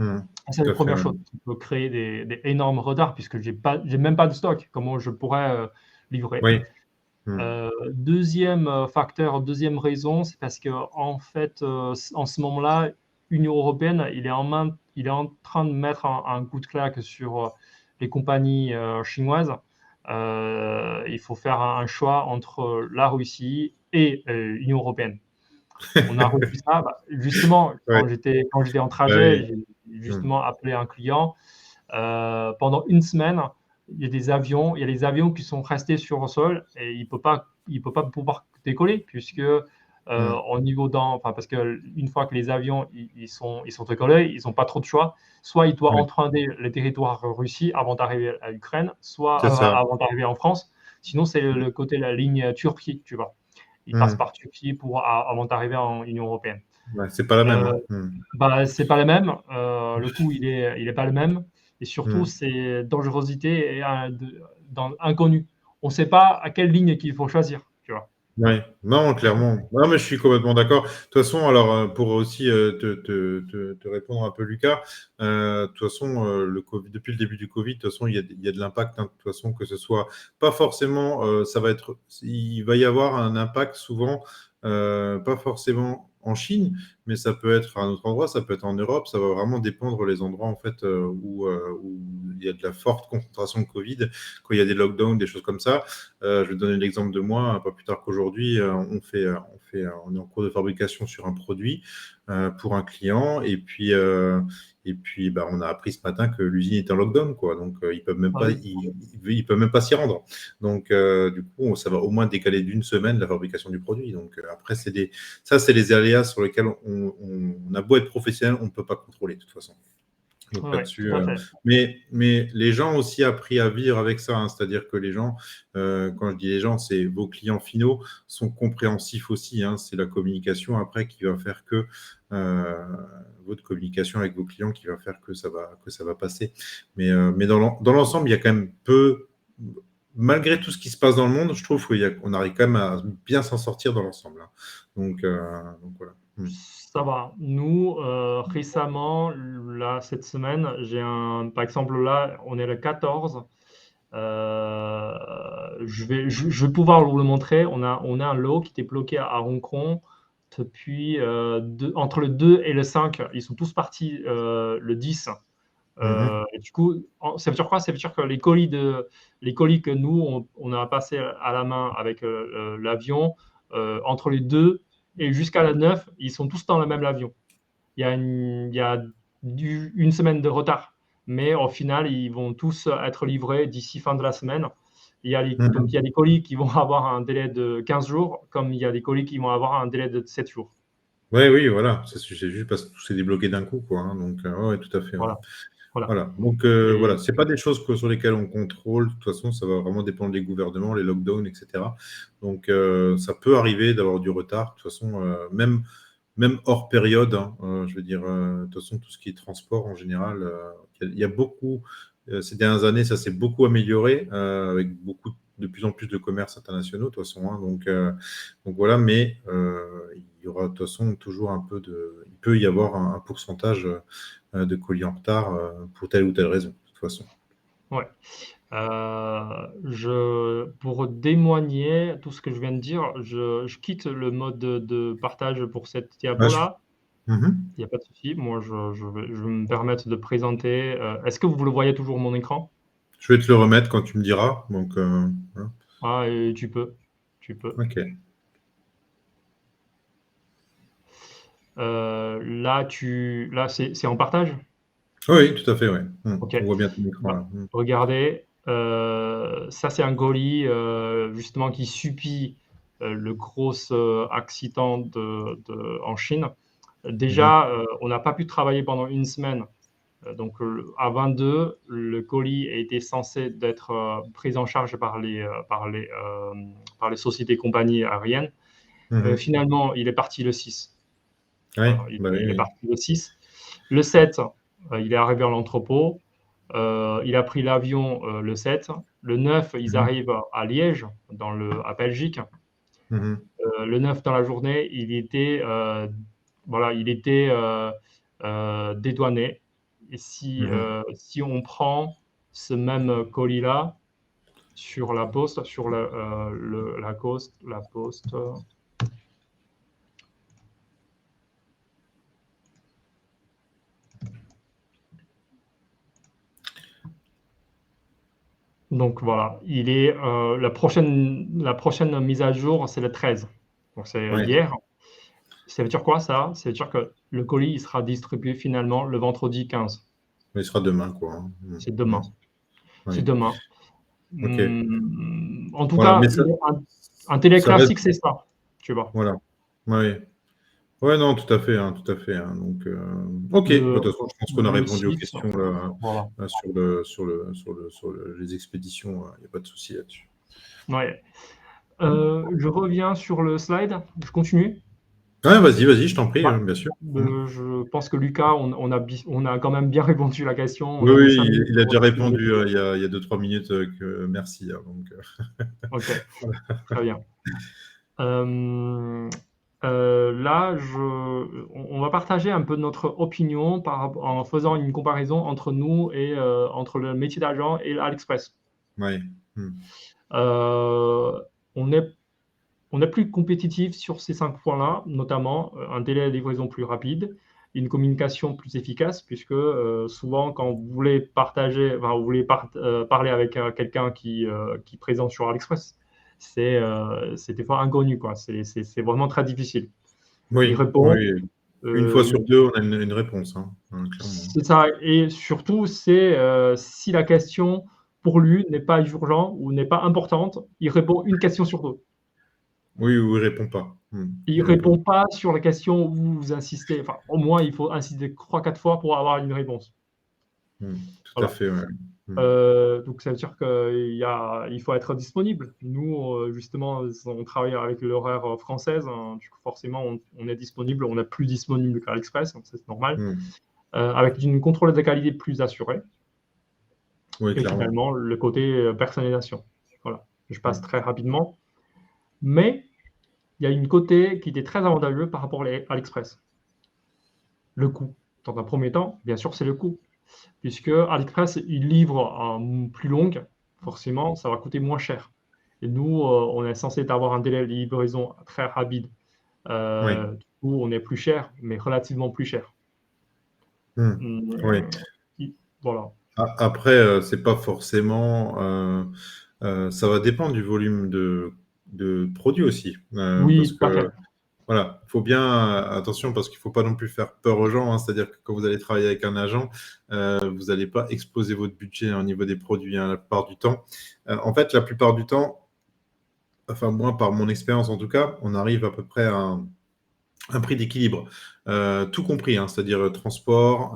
Hmm.
C'est
Tout
la
à fait,
première
ouais.
chose qui peut créer des énormes retards puisque j'ai même pas de stock. Comment je pourrais livrer?
Oui. Hmm.
Deuxième facteur, deuxième raison, c'est parce que en fait, en ce moment-là, l'Union européenne, il est en train de mettre un coup de claque sur les compagnies chinoises. Il faut faire un choix entre la Russie et l'Union européenne. On a reçu ça. Bah, justement,
Ouais.
quand j'étais en
Ah
trajet,
oui.
j'ai
Hmm.
justement appelé un client. Pendant une semaine, il y a des avions qui sont restés sur le sol et il peut pas pouvoir décoller puisque
Hmm.
au niveau enfin, parce que une fois que les avions ils sont décollés, ils n'ont pas trop de choix. Soit ils doivent
Ouais.
emprunter le territoire russie avant d'arriver à Ukraine, soit
C'est ça.
avant d'arriver en France. Sinon, c'est le côté de la ligne Turquie, tu vois. Ils passent
Hmm.
par Turquie avant d'arriver en Union européenne.
Ouais, c'est pas la même,
Euh,
hein. Hmm.
Bah, c'est pas le même. Le coût, il est pas le même. Et surtout,
Hmm.
c'est dangerosité et dans inconnu. On ne sait pas à quelle ligne qu'il faut choisir, tu vois.
Oui, non, clairement. Non, mais je suis complètement d'accord. De toute façon, alors, pour aussi te répondre un peu, Lucas, de toute façon, le COVID, depuis le début du Covid, de toute façon, il y a de l'impact, hein, de toute façon, que ce soit pas forcément, il va y avoir un impact souvent, pas forcément en Chine, mais ça peut être à un autre endroit, ça peut être en Europe, ça va vraiment dépendre les endroits, en fait, où il y a de la forte concentration de Covid, quand il y a des lockdowns, des choses comme ça. Je vais donner l'exemple de moi, pas plus tard qu'aujourd'hui, on est en cours de fabrication sur un produit pour un client, et puis bah, on a appris ce matin que l'usine est en lockdown, quoi. Donc
Ah oui.
ils peuvent même pas s'y rendre. Donc du coup, ça va au moins décaler d'une semaine la fabrication du produit. Donc après, ça, c'est les aléas sur lesquels on a beau être professionnel, on ne peut pas contrôler de toute façon. Donc
Ouais,
là-dessus,
tout à fait.
mais les gens ont aussi appris à vivre avec ça, hein. C'est-à-dire que les gens, quand je dis les gens, c'est vos clients finaux, sont compréhensifs aussi, hein. C'est la communication après qui va faire que euh, votre communication avec vos clients qui va faire que ça va passer. Mais dans l'ensemble, il y a quand même malgré tout ce qui se passe dans le monde, je trouve qu'on arrive quand même à bien s'en sortir dans l'ensemble, hein. Donc voilà. Mm.
Ça va. Nous, récemment, là, cette semaine, par exemple, là, on est le 14. Je vais pouvoir vous le montrer. On a un lot qui était bloqué à Hong Kong depuis entre le 2 et le 5. Ils sont tous partis le 10.
Mhm.
Et du coup, ça veut dire quoi? Ça veut dire que les colis que nous, on a passé à la main avec l'avion, entre les 2 et jusqu'à la 9, ils sont tous dans le même avion. Il y a une semaine de retard, mais au final, ils vont tous être livrés d'ici fin de la semaine. Donc, il y a
Mhm.
des colis qui vont avoir un délai de 15 jours, comme il y a des colis qui vont avoir un délai de 7 jours.
Ouais, oui, voilà. C'est juste parce que tout s'est débloqué d'un coup, quoi, hein. Donc, ouais, tout à fait, ouais.
Voilà. Voilà.
Voilà. Donc, voilà, ce n'est pas des choses sur lesquelles on contrôle. De toute façon, ça va vraiment dépendre des gouvernements, les lockdowns, etc. Donc, ça peut arriver d'avoir du retard. De toute façon, même hors période, hein, je veux dire, de toute façon, tout ce qui est transport en général, il y a beaucoup, ces dernières années, ça s'est beaucoup amélioré, avec de plus en plus de commerces internationaux, de toute façon. Hein, donc voilà, mais il y aura de toute façon toujours il peut y avoir un pourcentage de colis en retard pour telle ou telle raison, de toute façon.
Ouais. Pour témoigner tout ce que je viens de dire, je quitte le mode de partage pour cette
Ouais,
diapo-là.
Mhm.
Il n'y a pas de souci. Moi, je vais me permettre de présenter. Est-ce que vous le voyez toujours mon écran?
Je vais te le remettre quand tu me diras. Donc, voilà.
Ah, et tu peux. Tu peux.
Ok.
Là, c'est en partage?
Oui, tout à fait, oui.
Ok.
On voit bien ton écran
Bah,
là.
regardez, ça c'est un colis justement qui subit le gros accident en Chine.
Mhm.
Déjà, on n'a pas pu travailler pendant une semaine. Donc, à 22, le colis était censé d'être pris en charge par les sociétés compagnies aériennes.
Mhm.
Finalement, il est parti le 6.
Oui,
Voilà,
bah oui,
il est
oui.
parti le 6. Le 7, il est arrivé à l'entrepôt. Il a pris l'avion le 7. Le 9, ils
Mhm.
arrivent à Liège, à Belgique.
Mhm.
Le 9, dans la journée, voilà, il était dédouané. Et
Mhm.
si on prend ce même colis-là sur la poste, sur la poste, donc voilà, la prochaine mise à jour, c'est le 13. Donc c'est
Ouais.
hier. Ça veut dire quoi ça? Ça veut dire que le colis il sera distribué finalement le vendredi 15.
Mais ce sera demain, quoi. Hein.
C'est
Mhm.
demain. C'est
Oui.
demain.
Ok.
En tout
Voilà, mais
cas,
ça,
un télé
ça reste.
classique, c'est ça. Tu vois.
Voilà. Oui. Ouais, non, tout à fait, hein, tout à fait. Hein. Donc, ok. Bah,
Le,
de toute façon, je pense qu'on a
le
répondu aux
6,
questions là,
voilà.
les expéditions. Il n'y a pas de souci là-dessus.
Ouais. Je reviens sur le slide. Je continue.
Ouais, vas-y, je t'en prie,
Ouais.
bien sûr. Mhm.
Je pense que Lucas, on a quand même bien répondu à la question. On
Oui,
a mis
oui,
5 minutes
il a
pour
déjà
discuter.
répondu il y a 2-3 minutes merci. Hein, donc,
Ok, très bien. Euh, Là, on va partager un peu notre opinion en faisant une comparaison entre nous et entre le métier d'agent et AliExpress.
ouais. Mhm.
Euh, on est, on est plus compétitif sur ces 5 points-là, notamment un délai de livraison plus rapide, une communication plus efficace, puisque souvent, quand vous voulez partager, enfin, vous voulez parler avec quelqu'un qui présente sur AliExpress, c'est des fois inconnu, quoi. C'est vraiment très difficile. Il
Oui,
répond,
oui. Une fois
euh,
sur deux, on a une réponse, hein, clairement.
c'est ça. Et surtout, c'est si la question pour lui n'est pas urgente ou n'est pas importante, il répond une question sur deux.
Oui, ou il répond pas.
Il
Il répond.
répond pas sur la question où vous insistez. Enfin, au moins, il faut insister 3-4 fois pour avoir une réponse.
Tout à
Voilà.
fait, ouais.
Donc ça veut dire il faut être disponible. Nous, justement, on travaille avec l'horaire française, hein, du coup, forcément, on est disponible, on est plus disponible qu'à l'Express, donc c'est normal,
Hmm.
avec une contrôle de qualité plus assurée,
Oui,
et
clairement.
finalement, le côté personnalisation. Voilà, je passe
Hmm.
très rapidement, mais il y a une côté qui était très avantageux par rapport à l'Express. Le coût. Dans un premier temps, bien sûr, c'est le coût. Puisque AliExpress, il livre en plus longue, forcément, ça va coûter moins cher. Et nous, on est censé avoir un délai de livraison très rapide.
Oui.
Du coup, on est plus cher, mais relativement plus cher.
Oui.
Hum, voilà.
Après, c'est pas forcément. Ça va dépendre du volume de produits aussi. Parce
Oui, tout à
que
fait.
voilà, il faut bien attention parce qu'il ne faut pas non plus faire peur aux gens. Hein. C'est-à-dire que quand vous allez travailler avec un agent, vous n'allez pas exploser votre budget au niveau des produits hein, la plupart du temps. En fait, la plupart du temps, enfin moi, par mon expérience en tout cas, on arrive à peu près à un prix d'équilibre. tout compris, hein, c'est-à-dire transport,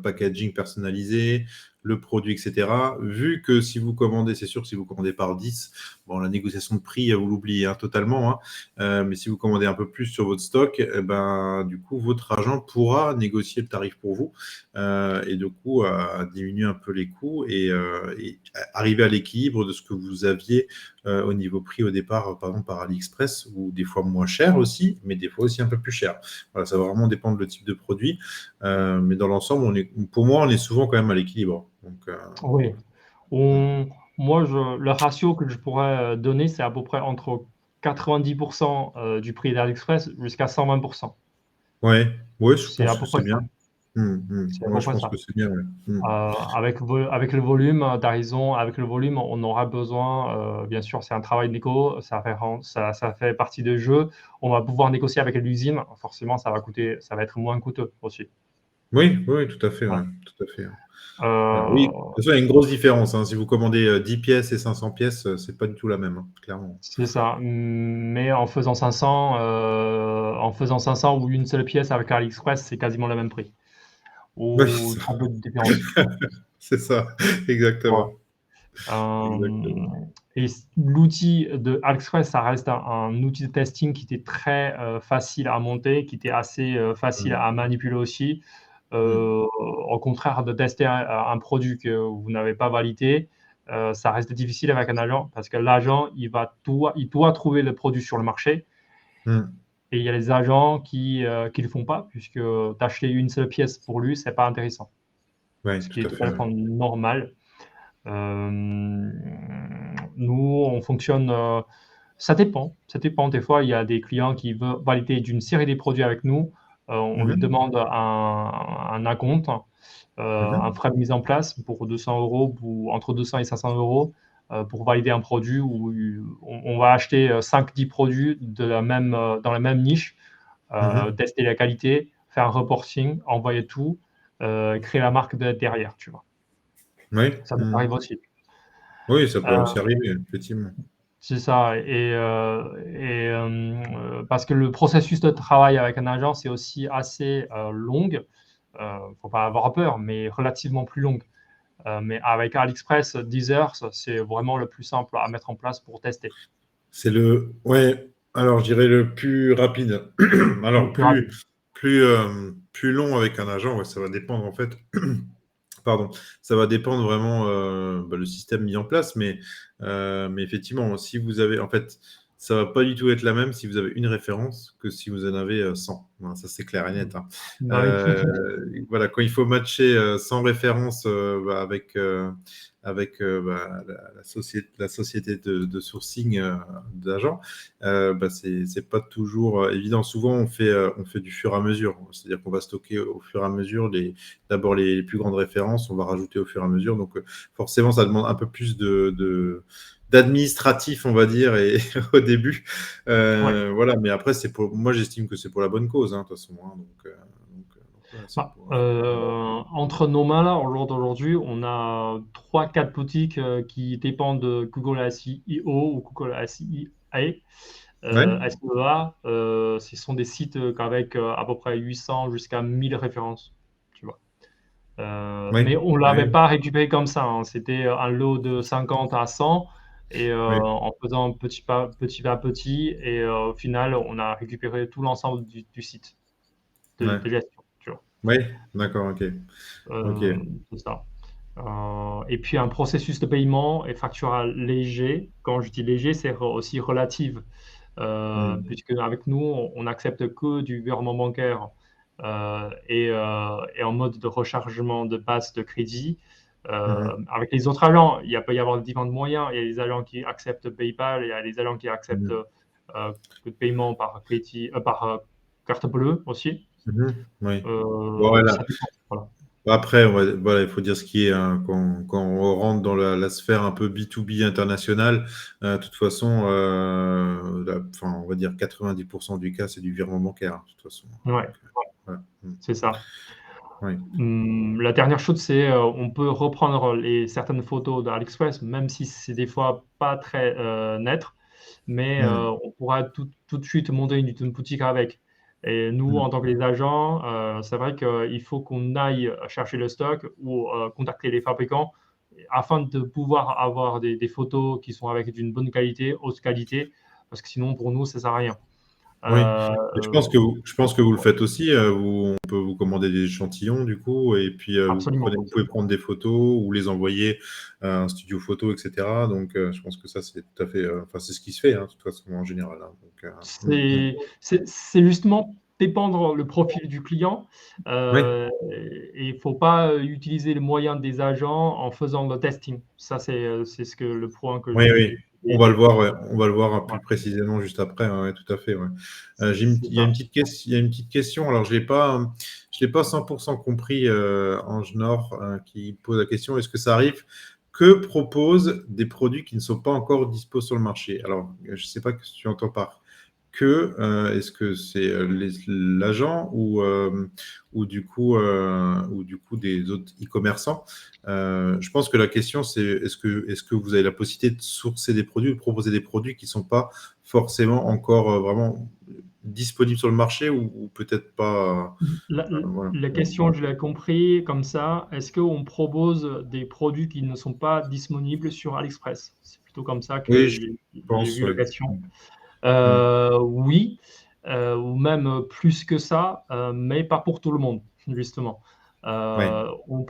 packaging personnalisé, le produit, etc. Vu que si vous commandez, c'est sûr que si vous commandez par 10, bon, la négociation de prix, vous l'oubliez hein, totalement, hein, mais si vous commandez un peu plus sur votre stock, ben, du coup, votre agent pourra négocier le tarif pour vous et du coup, à diminuer un peu les coûts et arriver à l'équilibre de ce que vous aviez au niveau prix au départ, par exemple par AliExpress, ou des fois moins cher aussi, mais des fois aussi un peu plus cher. Voilà, ça va vraiment dépendre le type de produit, mais dans l'ensemble, pour moi, on est souvent quand même à l'équilibre. Donc,
Oui. On Moi, le ratio que je pourrais, donner, c'est à peu près entre 90 du prix d'AliExpress jusqu'à 120.
ouais, ouais, je
C'est à
pense que
peu
c'est
près
bien.
ça. C'est à
Ouais,
peu
je
près
pense
ça.
que c'est bien. Ouais.
Avec le volume, tu as raison, avec le volume, on aura besoin, bien sûr, c'est un travail de négo, ça fait partie du jeu. On va pouvoir négocier avec l'usine, forcément, ça va être moins coûteux aussi.
Oui, oui, tout à fait. Ouais,
Voilà.
tout à fait. Oui, de
Heu,
toute façon, il y a une grosse différence. Hein. Si vous commandez 10 pièces et 500 pièces, c'est pas du tout la même, hein, clairement.
c'est ça, mais en faisant 500 ou une seule pièce avec AliExpress, c'est quasiment le même prix
Oui,
ou très peu de différence.
c'est ça,
Voilà.
exactement. Exactement.
Et l'outil de AliExpress, ça reste un outil de testing qui était très, facile à monter, qui était assez, facile
Mm,
à manipuler aussi.
mm,
Au contraire de tester un produit que vous n'avez pas validé, ça reste difficile avec un agent parce que l'agent, il doit trouver le produit sur le marché
mm.
et il y a les agents qui le font pas puisque d'acheter une seule pièce pour lui, c'est pas intéressant,
Oui,
ce qui est
tout à fait. Ouais.
totalement normal. Nous, on fonctionne, ça dépend. Des fois, il y a des clients qui veulent valider d'une série de produits avec nous. On lui
Mhm,
demande un acompte, un
mhm,
frais de mise en place pour 200 euros ou entre 200 et 500 euros pour valider un produit où on va acheter 5-10 produits dans la même niche,
mhm.
tester la qualité, faire un reporting, envoyer tout, créer la marque derrière, tu vois.
Oui,
Ça nous
mm.
arrive aussi.
Oui, ça peut aussi
Euh,
arriver, effectivement.
C'est ça parce que le processus de travail avec un agent, c'est aussi assez, long. Faut pas avoir peur, mais relativement plus long. Mais avec AliExpress, 10 heures, ça, c'est vraiment le plus simple à mettre en place pour tester.
C'est ouais, alors je dirais le plus rapide.
Le
Alors,
plus rapide.
plus long avec un agent, ouais, ça va dépendre en fait. Pardon, ça va dépendre vraiment le système mis en place, mais effectivement, si vous avez, en fait, ça va pas du tout être la même si vous avez une référence que si vous en avez 100. Voilà, ça, c'est clair et net. Hein.
Bah oui.
Voilà, quand il faut matcher 100 références avec la société de sourcing d'agents, c'est pas toujours évident. Souvent, on fait du fur et à mesure. C'est-à-dire qu'on va stocker au fur et à mesure d'abord les plus grandes références, on va rajouter au fur et à mesure. Donc, forcément, ça demande un peu plus d'administratif, on va dire, et au début.
Ouais.
Voilà, mais après, moi, j'estime que c'est pour la bonne cause, hein, de toute façon. Hein, voilà, c'est
Bah,
pour.
entre nos mains là, au jour d'aujourd'hui, on a 3-4 boutiques qui dépendent de Google SEO ou Google SEA.
Ouais,
SEA, ce sont des sites avec à peu près 800 jusqu'à 1000 références, tu vois.
ouais,
Mais on ne l'avait
ouais,
pas récupéré comme ça, hein. C'était un lot de 50 à 100 et
ouais,
en faisant petit à petit et au final, on a récupéré tout l'ensemble du site
ouais,
de gestion, tu vois.
ouais, d'accord, ok. Ok.
C'est ça. Et puis un processus de paiement et factural léger. Quand je dis léger, c'est aussi relatif,
Hmm,
puisque avec nous, on accepte que du virement bancaire et en mode de rechargement de base de crédit.
mhm,
Avec les autres agents, il peut y avoir différents moyens. Il y a les agents qui acceptent PayPal, il y a les agents qui acceptent
mhm,
le paiement par carte bleue aussi.
mhm, oui. Bon, voilà.
Ça dépend. Voilà.
Après, voilà, il faut dire ce qui est, hein, quand on rentre dans la sphère un peu B2B internationale, de toute façon, enfin, on va dire 90% du cas, c'est du virement bancaire, hein, de toute façon. Donc,
Ouais,
voilà.
c'est ça.
Ouais.
La dernière chose, c'est on peut reprendre certaines photos d'AliExpress, même si c'est des fois pas très net, mais
Hmm,
on pourra tout de suite monter une boutique avec. Et nous, en tant que les agents, c'est vrai qu'il faut qu'on aille chercher le stock ou contacter les fabricants afin de pouvoir avoir des photos qui sont avec d'une bonne qualité, haute qualité, parce que sinon, pour nous, ça sert à rien.
Oui, et je pense que vous le
Ouais,
faites aussi. On peut vous commander des échantillons du coup, et puis
absolument.
vous pouvez prendre des photos ou les envoyer à un studio photo, etc. Donc, je pense que ça, c'est tout à fait, enfin, c'est ce qui se fait, hein, de toute façon, en général, hein. Donc,
C'est justement dépendre le profil du client,
Oui,
et il faut pas utiliser les moyens des agents en faisant le testing. Ça, c'est ce que le point que je
oui,
voulais
oui. On va le
aider.
voir, ouais. On va le voir
Ouais,
plus précisément juste après, ouais, tout à fait, ouais.
c'est
Il y a
ça.
une petite question, il y a une petite question. Alors, je l'ai pas 100% compris, Ange Nord, qui pose la question, est-ce que ça arrive que proposent des produits qui ne sont pas encore dispo sur le marché? Alors, je ne sais pas ce que tu entends par que, est-ce que c'est l'agent ou du coup des autres e-commerçants? Je pense que la question, c'est est-ce que vous avez la possibilité de sourcer des produits, de proposer des produits qui ne sont pas forcément encore vraiment disponibles sur le marché ou peut-être pas.
La,
Voilà.
la question, je l'ai compris comme ça. Est-ce qu'on propose des produits qui ne sont pas disponibles sur AliExpress? C'est plutôt comme ça
Oui,
que
je
j'ai
pense,
vu la
oui.
question.
Mm.
Oui, ou même plus que ça, mais pas pour tout le monde, justement.
Oui,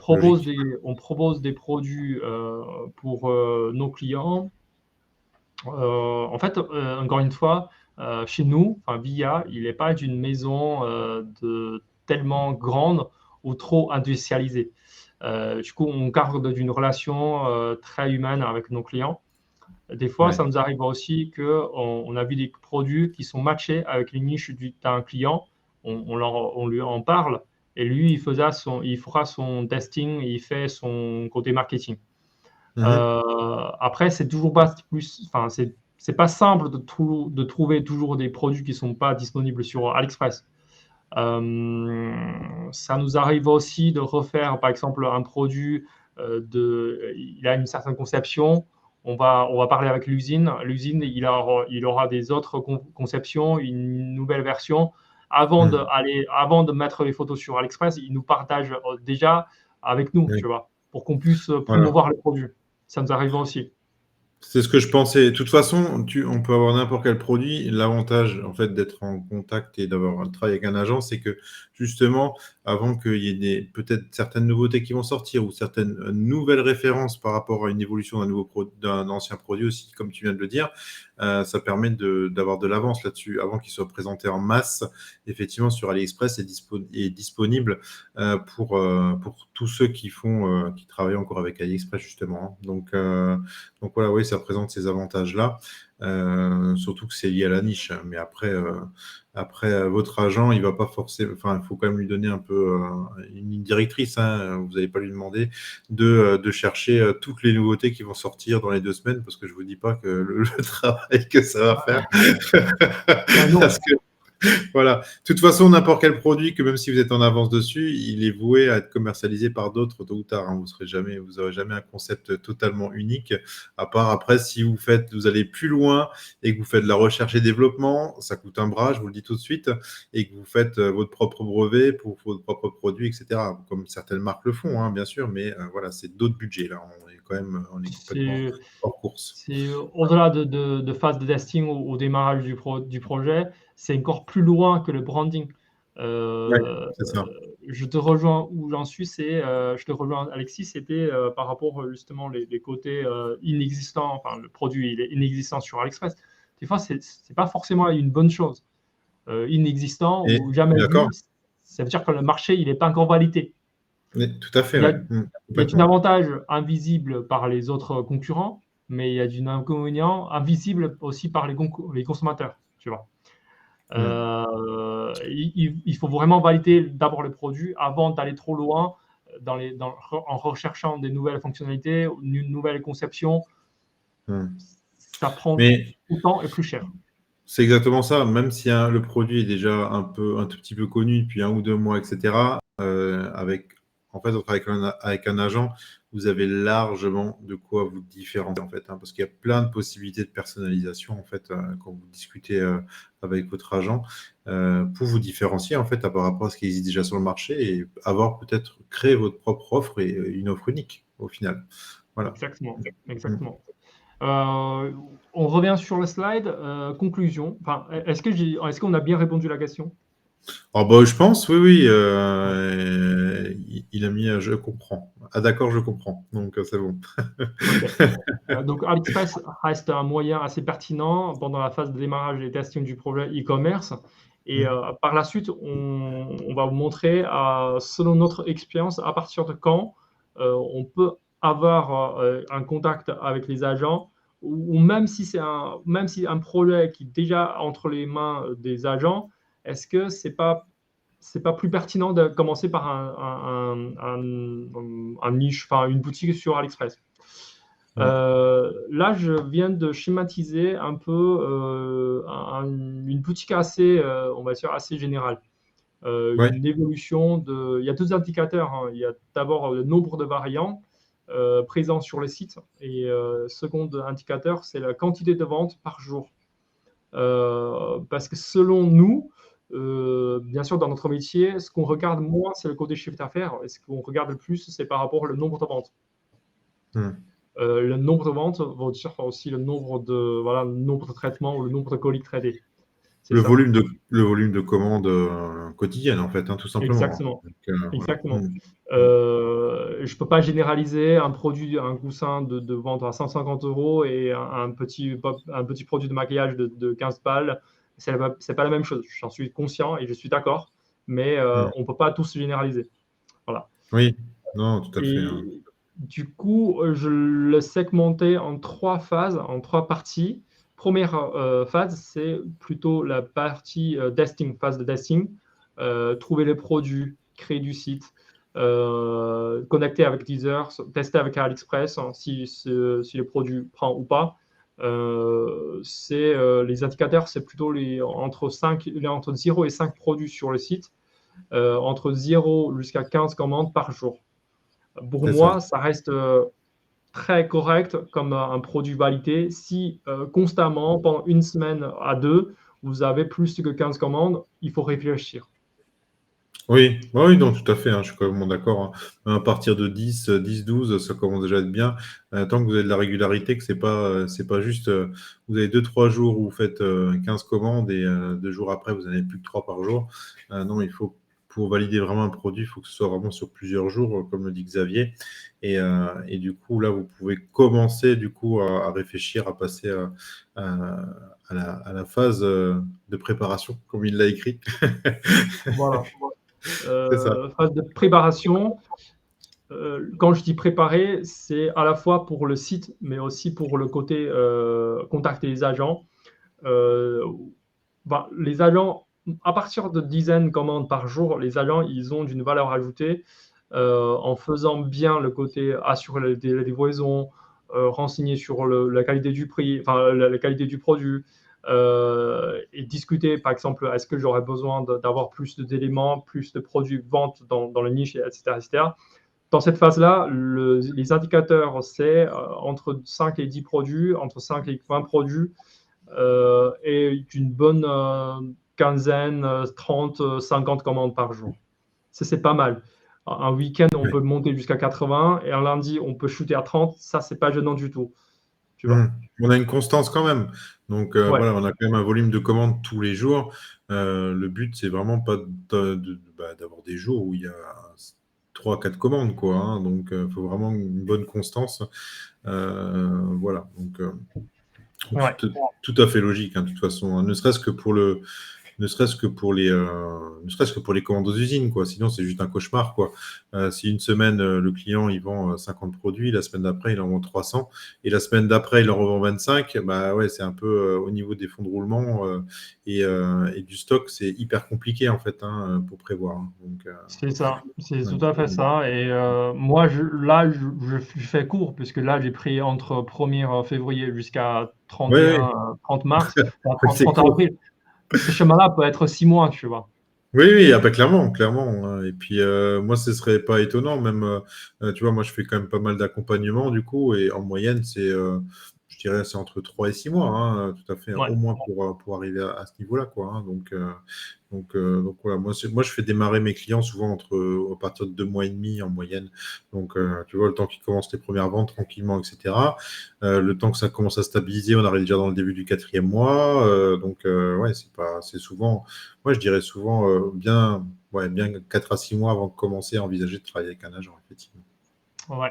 logique.
On propose des produits pour nos clients. En fait, encore une fois, chez nous, enfin, VIA, il n'est pas d'une maison tellement grande ou trop industrialisée. Du coup, on garde d'une relation très humaine avec nos clients. Des fois,
Ouais.
ça nous arrive aussi qu'on a vu des produits qui sont matchés avec les niches d'un client. On lui en parle et lui, il fera son testing, il fait son côté marketing.
Mhm.
Après, c'est toujours pas plus, enfin, c'est pas simple de trouver toujours des produits qui sont pas disponibles sur AliExpress. Ça nous arrive aussi de refaire, par exemple, un produit il a une certaine conception. On va parler avec l'usine. L'usine, il aura des autres conceptions, une nouvelle version.
Mm.
Avant de mettre les photos sur AliExpress, il nous partage déjà avec nous,
Oui.
tu vois, pour qu'on puisse
Voilà.
promouvoir le produit. Ça nous arrive aussi.
C'est ce que je pensais. De toute façon, on peut avoir n'importe quel produit. L'avantage, en fait, d'être en contact et d'avoir un travail avec un agent, c'est que justement, avant qu'il y ait peut-être certaines nouveautés qui vont sortir ou certaines nouvelles références par rapport à une évolution d'un ancien produit aussi, comme tu viens de le dire, ça permet d'avoir de l'avance là-dessus avant qu'il soit présenté en masse, effectivement, sur AliExpress et disponible pour tous ceux qui travaillent encore avec AliExpress, justement, hein. Donc voilà, oui, ça présente ces avantages-là, surtout que c'est lié à la niche. Mais après votre agent, il va pas forcément, enfin, il faut quand même lui donner un peu une ligne directrice, hein. Vous n'allez pas lui demander de chercher toutes les nouveautés qui vont sortir dans les 2 semaines, parce que je vous dis pas que le travail que ça va faire,
Ah
parce
non,
que voilà. De toute façon, n'importe quel produit, que même si vous êtes en avance dessus, il est voué à être commercialisé par d'autres tôt ou tard, hein. Vous aurez jamais un concept totalement unique, à part après, si vous allez plus loin et que vous faites de la recherche et développement, ça coûte un bras, je vous le dis tout de suite, et que vous faites votre propre brevet pour votre propre produit, etc. Comme certaines marques le font, hein, bien sûr, mais voilà, c'est d'autres budgets, là. On est complètement
c'est
hors course.
c'est au-delà de phase de testing au démarrage du projet, c'est encore plus loin que le branding.
Ouais,
Euh,
c'est ça.
je te rejoins où j'en suis, je te rejoins Alexis, c'était par rapport justement les côtés inexistants, enfin le produit il est inexistant sur AliExpress. Des fois, c'est pas forcément une bonne chose. Inexistant
Et
ou jamais
d'accord.
vu, ça veut dire que le marché il n'est pas encore validé.
Oui, tout à fait,
Il y a,
ouais.
il y a un
Complètement.
avantage invisible par les autres concurrents, mais il y a un inconvénient invisible aussi par les consommateurs, tu vois.
Mm.
Il faut vraiment valider d'abord le produit avant d'aller trop loin en recherchant des nouvelles fonctionnalités, une nouvelle conception.
Mm.
Ça prend
Mais
autant et plus cher.
c'est exactement ça. Même si le produit est déjà un tout petit peu connu depuis 1 ou 2 mois, etc., avec en fait, on travaille avec un agent, vous avez largement de quoi vous différencier, en fait, hein, parce qu'il y a plein de possibilités de personnalisation, en fait, quand vous discutez avec votre agent, pour vous différencier, en fait, par rapport à ce qui existe déjà sur le marché et avoir peut-être créé votre propre offre et une offre unique, au final. Voilà.
Exactement,
Mm.
exactement. On revient sur le slide. Conclusion. Enfin, est-ce qu'on a bien répondu à la question?
Ah bah, je pense, oui, oui. Il a mis je comprends. Ah d'accord, je comprends. Donc, c'est bon.
Ok. Donc, AliExpress reste un moyen assez pertinent pendant la phase de démarrage et testing du projet e-commerce. Et
Mm.
par la suite, on va vous montrer, selon notre expérience, à partir de quand on peut avoir un contact avec les agents, ou même si un projet qui est déjà entre les mains des agents, est-ce que c'est pas plus pertinent de commencer par un niche, enfin une boutique sur AliExpress?
Mm.
Là, je viens de schématiser un peu une boutique assez, on va dire, assez générale.
Ouais,
Une évolution de. Il y a deux indicateurs, hein. Il y a d'abord le nombre de variants présents sur le site, et second indicateur, c'est la quantité de ventes par jour. Parce que selon nous, bien sûr, dans notre métier, ce qu'on regarde moins, c'est le côté chiffre d'affaires, et ce qu'on regarde le plus, c'est par rapport au nombre de ventes.
mm.
Le nombre de ventes va dire aussi le nombre le nombre de traitements ou le nombre de colis traités. C'est ça.
Le volume de commandes quotidiennes, en fait, hein, tout simplement.
Exactement.
Donc, voilà.
Exactement.
Mm. Mm.
Je ne peux pas généraliser un produit, un coussin de vente à 150 euros et un petit produit de maquillage de 15 balles. C'est pas la même chose. J'en suis conscient et je suis d'accord, mais
Mm.
on ne peut pas tous généraliser. Voilà.
Oui, non, tout à fait, hein.
Et du coup, je le segmentais en trois phases, en trois parties. Première phase, c'est plutôt la partie testing, phase de testing. Trouver les produits, créer du site, connecter avec Deezer, tester avec AliExpress, hein, si le produit prend ou pas. Les indicateurs, c'est plutôt entre 0 et 5 produits sur le site, entre 0 jusqu'à 15 commandes par jour. Pour
C'est ça.
moi, ça reste très correct comme un produit validé. Si constamment, pendant une semaine à deux, vous avez plus que 15 commandes, il faut réfléchir.
Oui, oui, oui, non, tout à fait, hein, je suis complètement d'accord, hein. À partir de 10, 12, ça commence déjà à être bien. Tant que vous avez de la régularité, que c'est pas juste, vous avez 2, 3 jours où vous faites 15 commandes et 2 jours après, vous n'en avez plus que 3 par jour. Non, pour valider vraiment un produit, il faut que ce soit vraiment sur plusieurs jours, comme le dit Xavier. Et du coup, là, vous pouvez commencer du coup à réfléchir, à passer à la phase de préparation, comme il l'a écrit.
Voilà.
C'est ça.
Phase de préparation. Quand je dis préparer, c'est à la fois pour le site, mais aussi pour le côté contacter les agents. Euh, les agents, à partir de dizaines de commandes par jour, les agents, ils ont d'une valeur ajoutée en faisant bien le côté assurer la livraison, renseigner sur la qualité du prix, enfin la qualité du produit, et discuter, par exemple, est-ce que j'aurais besoin d'avoir plus d'éléments, plus de produits vente dans le niche, etc., etc. Dans cette phase-là, les indicateurs, c'est entre 5 et 10 produits, entre 5 et 20 produits, et une bonne quinzaine, 30, 50 commandes par jour. C'est pas mal. Un week-end, on
Ouais.
peut monter jusqu'à 80 et un lundi, on peut shooter à 30. Ça, c'est pas gênant du tout. Tu
Hmm.
vois.
On a une constance quand même. Donc
Ouais,
voilà, on a quand même un volume de commandes tous les jours. Le but, c'est vraiment pas d'avoir des jours où il y a 3, 4 commandes, quoi, hein. Donc il faut vraiment une bonne constance. Voilà. Donc
ouais.
tout à fait logique, hein, de toute façon, hein. Ne serait-ce que pour les commandes aux usines, quoi. Sinon, c'est juste un cauchemar, quoi. Si une semaine, le client, il vend 50 produits, la semaine d'après, il en vend 300, et la semaine d'après, il en revend 25, bah ouais, c'est un peu au niveau des fonds de roulement et du stock, c'est hyper compliqué, en fait, hein, pour prévoir, hein. Donc,
C'est ça, c'est
ouais.
tout à fait ça. Et moi, je fais court, puisque là, j'ai pris entre 1er février jusqu'à
Ouais,
30 mars,
ouais,
enfin,
c'est
30
court.
avril. Ce schéma-là peut être 6 mois, tu vois.
Oui, oui, ah bah, clairement, clairement, hein. Et puis, moi, ce serait pas étonnant, même, tu vois, moi, je fais quand même pas mal d'accompagnement, du coup, et en moyenne, je dirais, c'est entre 3 et 6 mois, hein, tout à fait,
Ouais.
au moins pour arriver à ce niveau-là, quoi, hein. Donc voilà, moi, je fais démarrer mes clients souvent à partir de 2 mois et demi en moyenne. Donc, tu vois, le temps qu'ils commencent les premières ventes tranquillement, etc. Le temps que ça commence à stabiliser, on arrive déjà dans le début du quatrième mois. Donc, ouais, c'est souvent, moi, je dirais souvent bien 4 à 6 mois avant de commencer à envisager de travailler avec un agent, effectivement.
Ouais.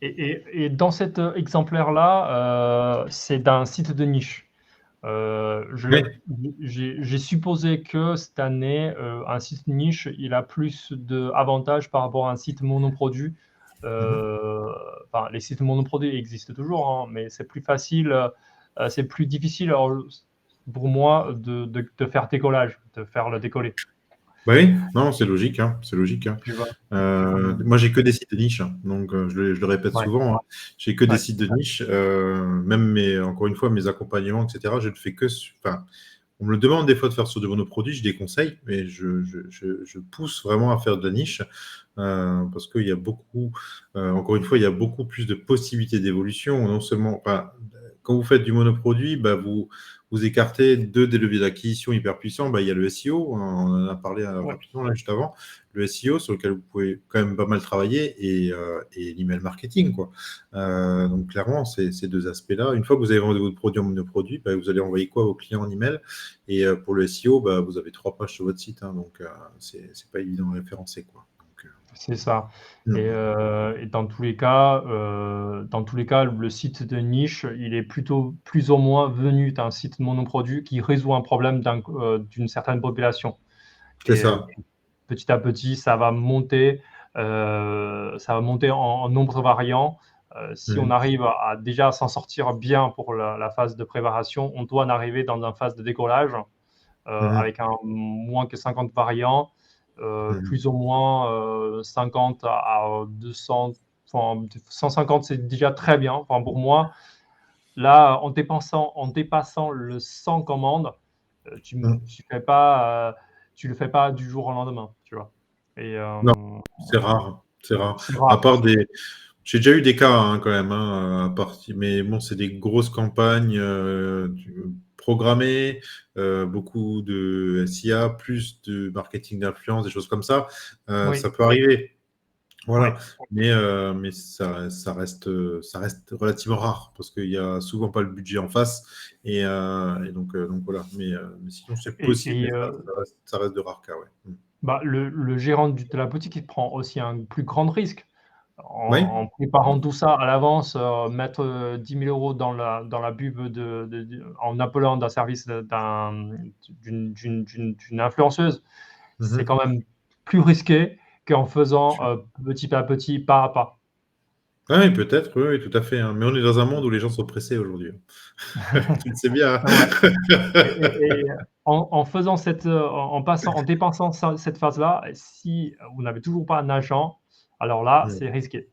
Et dans cet exemplaire-là, c'est d'un site de niche.
Oui.
J'ai supposé que cette année, un site niche, il a plus d'avantages par rapport à un site monoproduit.
Mhm.
Enfin, les sites monoproduits existent toujours, hein, mais c'est plus facile, c'est plus difficile alors, pour moi de faire décollage, de faire le décoller.
Bah oui, non, c'est logique, hein, c'est logique, hein.
Tu vois?
Moi, j'ai que des sites de niche, hein, donc je le répète
Ouais,
souvent, hein, j'ai que des
ouais,
sites de niche, même encore une fois, mes accompagnements, etc. Je ne fais que, enfin, on me le demande des fois de faire sur de monoproduits, je déconseille, mais je pousse vraiment à faire de la niche parce qu'il y a beaucoup, encore une fois, il y a beaucoup plus de possibilités d'évolution. Non seulement, enfin, quand vous faites du monoproduit, bah, vous écartez deux des leviers d'acquisition hyper puissants. Bah, il y a le SEO, hein, on en a parlé
ouais,
rapidement là, juste avant. Le SEO sur lequel vous pouvez quand même pas mal travailler et l'email marketing, quoi. Donc clairement, ces deux aspects-là, une fois que vous avez vendu votre produit en monoproduit, bah, vous allez envoyer quoi aux clients en email. Et pour le SEO, bah, vous avez 3 pages sur votre site, hein, donc c'est pas évident à référencer, quoi. Donc,
c'est ça. Et,
non.
euh, et dans tous les cas, le site de niche, il est plutôt plus ou moins venu d'un site monoproduit qui résout un problème d'une certaine population.
C'est
Et
ça.
puis, petit à petit, ça va monter en nombre de variants. Si on
Mhm.
arrive déjà à s'en sortir bien pour la phase de préparation, on doit en arriver dans une phase de décollage
Mhm.
avec un moins que 50 variants,
Mhm.
plus ou moins 50 à 200, enfin, 150, c'est déjà très bien. Enfin, pour moi, là, en dépassant le 100 commandes, tu ne
Mhm.
le fais pas du jour au lendemain, tu vois. Et
Non, c'est rare. C'est rare.
c'est
À
rare.
part des. J'ai déjà eu des cas hein, quand même, hein, mais bon, c'est des grosses campagnes programmées, beaucoup de SIA, plus de marketing d'influence, des choses comme ça.
Oui,
Ça peut arriver.
oui.
Voilà, mais ça reste relativement rare parce qu'il y a souvent pas le budget en face et donc voilà. Mais sinon c'est possible, mais
Et
ça reste de rares cas, ouais.
bah, le gérant de la boutique, il prend aussi un plus grand risque.
Oui.
En préparant tout ça à l'avance, mettre 10 000 euros dans la pub en appelant d'un service d'une influenceuse, c'est
Mhm.
quand même plus risqué qu'en faisant petit à petit, pas à pas.
Ah oui, peut-être, oui, oui, tout à fait, hein. Mais on est dans un monde où les gens sont pressés aujourd'hui. Tu le sais bien,
Ouais.
hein.
Et en dépensant cette phase-là, si vous n'avez toujours pas un agent, alors là, c'est risqué.